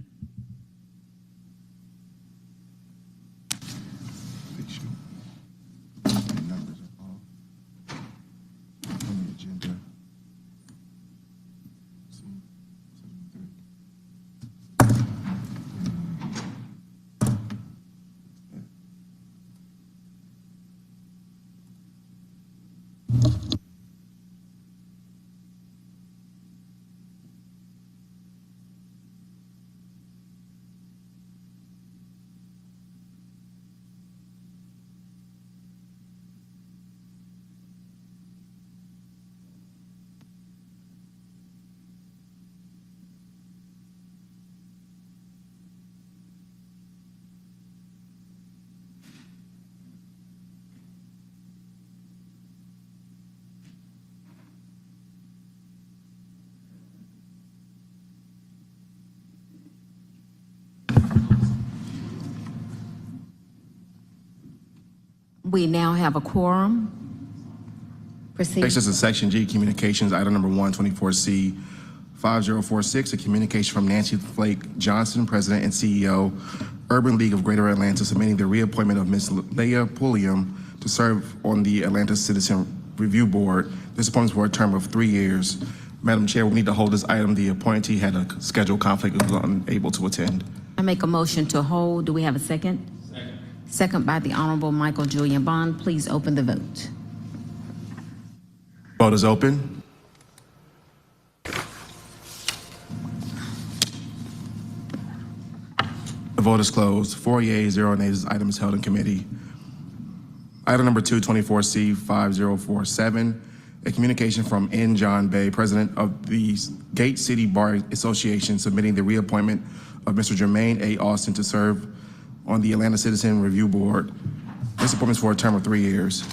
We now have a quorum. Proceed. Takes us to Section G, Communications. Item number 124C, 5046, a communication from Nancy Flake Johnson, President and CEO, Urban League of Greater Atlanta, submitting the reappointment of Ms. Leah Pulliam to serve on the Atlanta Citizen Review Board. This appointment is for a term of 3 years. Madam Chair, we need to hold this item. The appointee had a scheduled conflict and was unable to attend. I make a motion to hold. Do we have a second? Second by the Honorable Michael Julian Bond. Please open the vote. Vote is open. The vote is closed. 4 yeas, 0 nays. This item is held in committee. Item number 224C, 5047, a communication from N. John Bay, President of the Gate City Bar Association, submitting the reappointment of Mr. Jermaine A. Austin to serve on the Atlanta Citizen Review Board. This appointment is for a term of 3 years.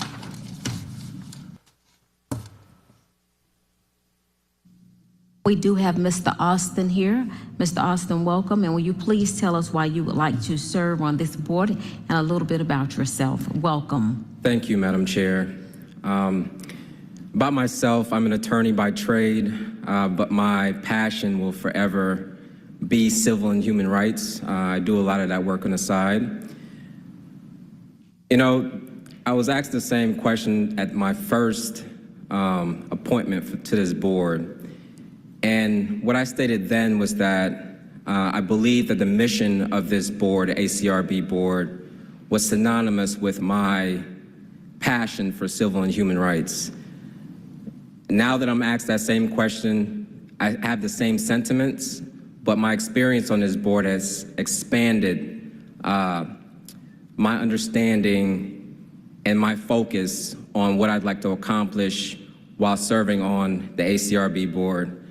We do have Mr. Austin here. Mr. Austin, welcome, and will you please tell us why you would like to serve on this board and a little bit about yourself? Welcome. Thank you, Madam Chair. About myself, I'm an attorney by trade, but my passion will forever be civil and human rights. I do a lot of that work on the side. You know, I was asked the same question at my first appointment to this board. And what I stated then was that I believe that the mission of this board, the ACRB board, was synonymous with my passion for civil and human rights. Now that I'm asked that same question, I have the same sentiments, but my experience on this board has expanded my understanding and my focus on what I'd like to accomplish while serving on the ACRB board.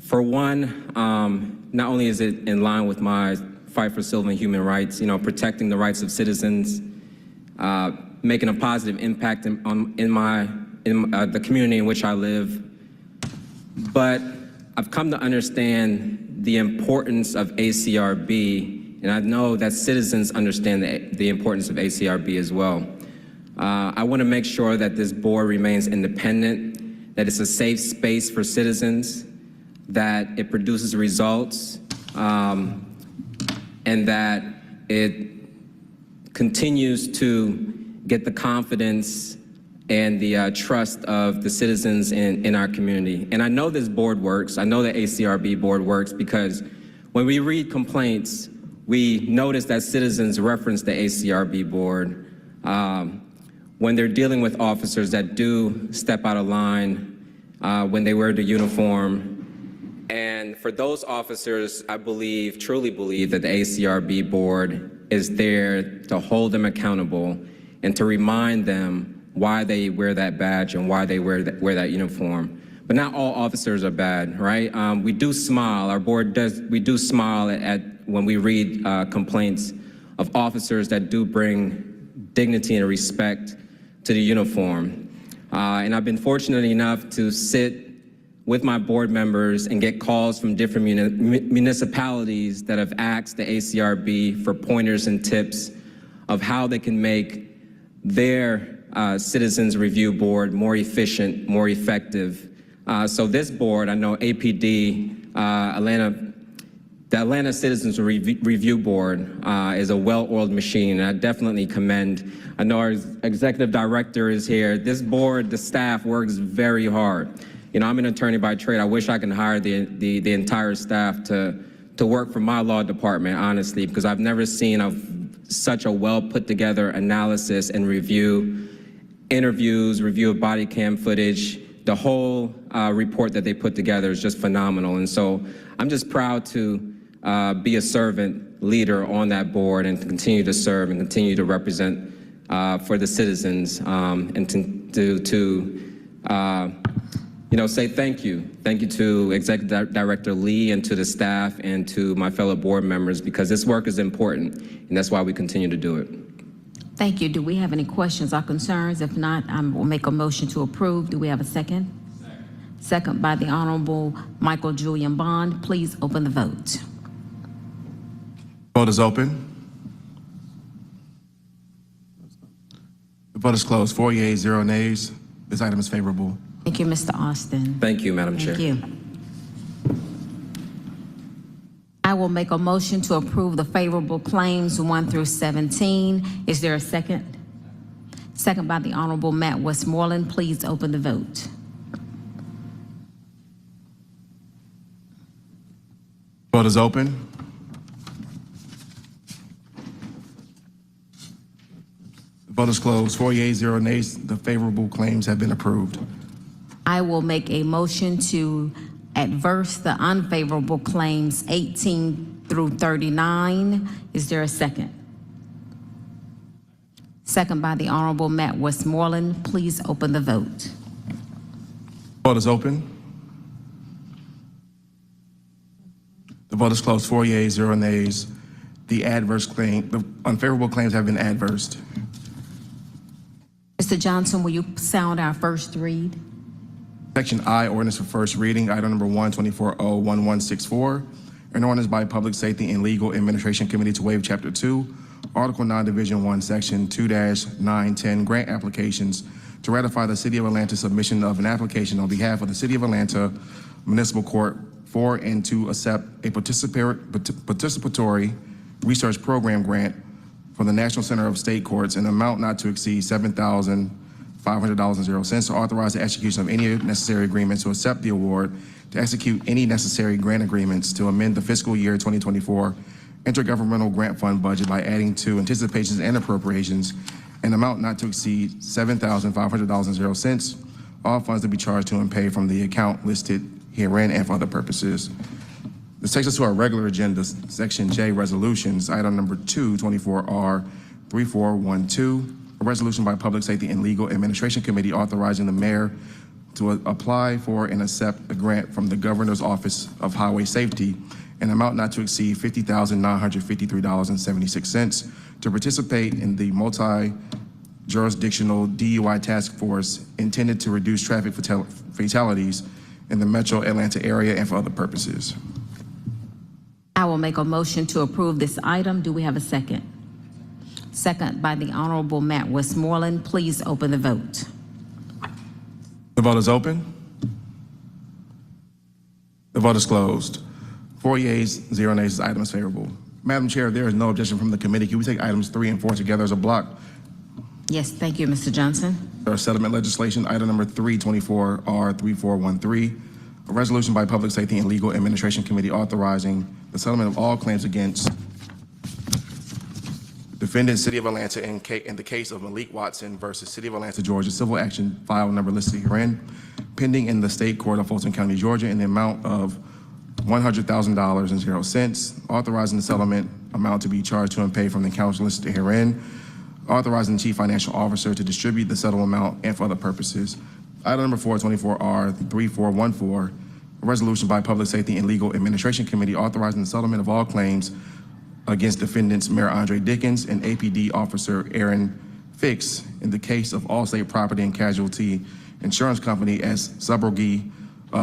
For one, not only is it in line with my fight for civil and human rights, you know, protecting the rights of citizens, making a positive impact in the community in which I live, but I've come to understand the importance of ACRB, and I know that citizens understand the importance of ACRB as well. I want to make sure that this board remains independent, that it's a safe space for citizens, that it produces results, and that it continues to get the confidence and the trust of the citizens in our community. And I know this board works. I know the ACRB board works because when we read complaints, we notice that citizens reference the ACRB board when they're dealing with officers that do step out of line when they wear the uniform. And for those officers, I believe, truly believe that the ACRB board is there to hold them accountable and to remind them why they wear that badge and why they wear that uniform. But not all officers are bad, right? We do smile, our board does, we do smile at when we read complaints of officers that do bring dignity and respect to the uniform. And I've been fortunate enough to sit with my board members and get calls from different municipalities that have asked the ACRB for pointers and tips of how they can make their Citizens Review Board more efficient, more effective. So this board, I know APD, the Atlanta Citizens Review Board is a well-oiled machine, and I definitely commend. I know our executive director is here. This board, the staff works very hard. You know, I'm an attorney by trade. I wish I could hire the entire staff to work for my law department, honestly, because I've never seen such a well put together analysis and review, interviews, review of body cam footage. The whole report that they put together is just phenomenal. And so I'm just proud to be a servant leader on that board and to continue to serve and continue to represent for the citizens and to say thank you. Thank you to Executive Director Lee and to the staff and to my fellow board members, because this work is important, and that's why we continue to do it. Thank you. Do we have any questions or concerns? If not, I will make a motion to approve. Do we have a second? Second by the Honorable Michael Julian Bond. Please open the vote. Vote is open. The vote is closed. 4 yeas, 0 nays. This item is favorable. Thank you, Mr. Austin. Thank you, Madam Chair. Thank you. I will make a motion to approve the favorable claims 1 through 17. Is there a second? Second by the Honorable Matt Westmoreland. Please open the vote. Vote is open. The vote is closed. 4 yeas, 0 nays. The favorable claims have been approved. I will make a motion to adverse the unfavorable claims 18 through 39. Is there a second? Second by the Honorable Matt Westmoreland. Please open the vote. Vote is open. The vote is closed. 4 yeas, 0 nays. The unfavorable claims have been adversed. Mr. Johnson, will you sound our first read? Section I, ordinance for first reading, item number 124-01164, an ordinance by Public Safety and Legal Administration Committee to waive Chapter 2, Article 9, Division 1, Section 2-910, grant applications to ratify the City of Atlanta submission of an application on behalf of the City of Atlanta Municipal Court for and to accept a participatory research program grant from the National Center of State Courts in an amount not to exceed $7,500.00 to authorize the execution of any necessary agreements to accept the award, to execute any necessary grant agreements, to amend the fiscal year 2024 intergovernmental grant fund budget by adding to anticipations and appropriations an amount not to exceed $7,500.00, all funds to be charged to and paid from the account listed herein and for other purposes. The sections to our regular agenda, Section J, resolutions, item number 224R3412, a resolution by Public Safety and Legal Administration Committee authorizing the mayor to apply for and accept a grant from the Governor's Office of Highway Safety, an amount not to exceed $50,953.76, to participate in the multi-jurisdictional DUI task force intended to reduce traffic fatalities in the metro Atlanta area and for other purposes. I will make a motion to approve this item. Do we have a second? Second by the Honorable Matt Westmoreland. Please open the vote. The vote is open. The vote is closed. 4 yeas, 0 nays. This item is favorable. Madam Chair, if there is no objection from the committee, can we take items 3 and 4 together as a block? Yes, thank you, Mr. Johnson. There are settlement legislation. Item number 324R3413, a resolution by Public Safety and Legal Administration Committee authorizing the settlement of all claims against defendant City of Atlanta in the case of Malik Watson versus City of Atlanta, Georgia, civil action file number listed herein, pending in the State Court of Fulton County, Georgia, in the amount of $100,000.00, authorizing the settlement amount to be charged to and paid from the accounts listed herein, authorizing the Chief Financial Officer to distribute the settled amount and for other purposes. Item number 424R3414, a resolution by Public Safety and Legal Administration Committee authorizing the settlement of all claims against defendants Mayor Andre Dickens and APD Officer Aaron Fix in the case of Allstate Property and Casualty Insurance Company as subrogee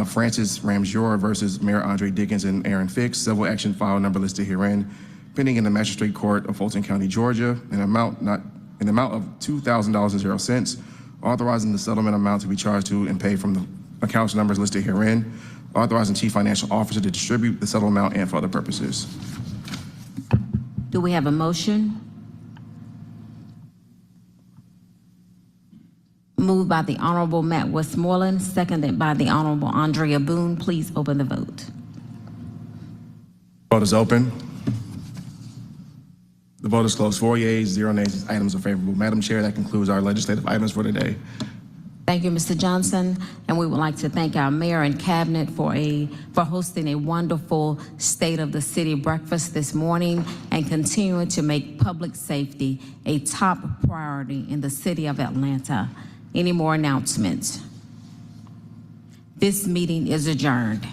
Francis Ramjor versus Mayor Andre Dickens and Aaron Fix, civil action file number listed herein, pending in the Magistrate Court of Fulton County, Georgia, an amount of $2,000.00, authorizing the settlement amount to be charged to and paid from the accounts numbers listed herein, authorizing Chief Financial Officer to distribute the settled amount and for other purposes. Do we have a motion? Moved by the Honorable Matt Westmoreland, seconded by the Honorable Andrea Boone. Please open the vote. Vote is open. The vote is closed. 4 yeas, 0 nays. These items are favorable. Madam Chair, that concludes our legislative items for today. Thank you, Mr. Johnson, and we would like to thank our mayor and cabinet for hosting a wonderful State of the City breakfast this morning and continuing to make public safety a top priority in the city of Atlanta. Any more announcements? This meeting is adjourned.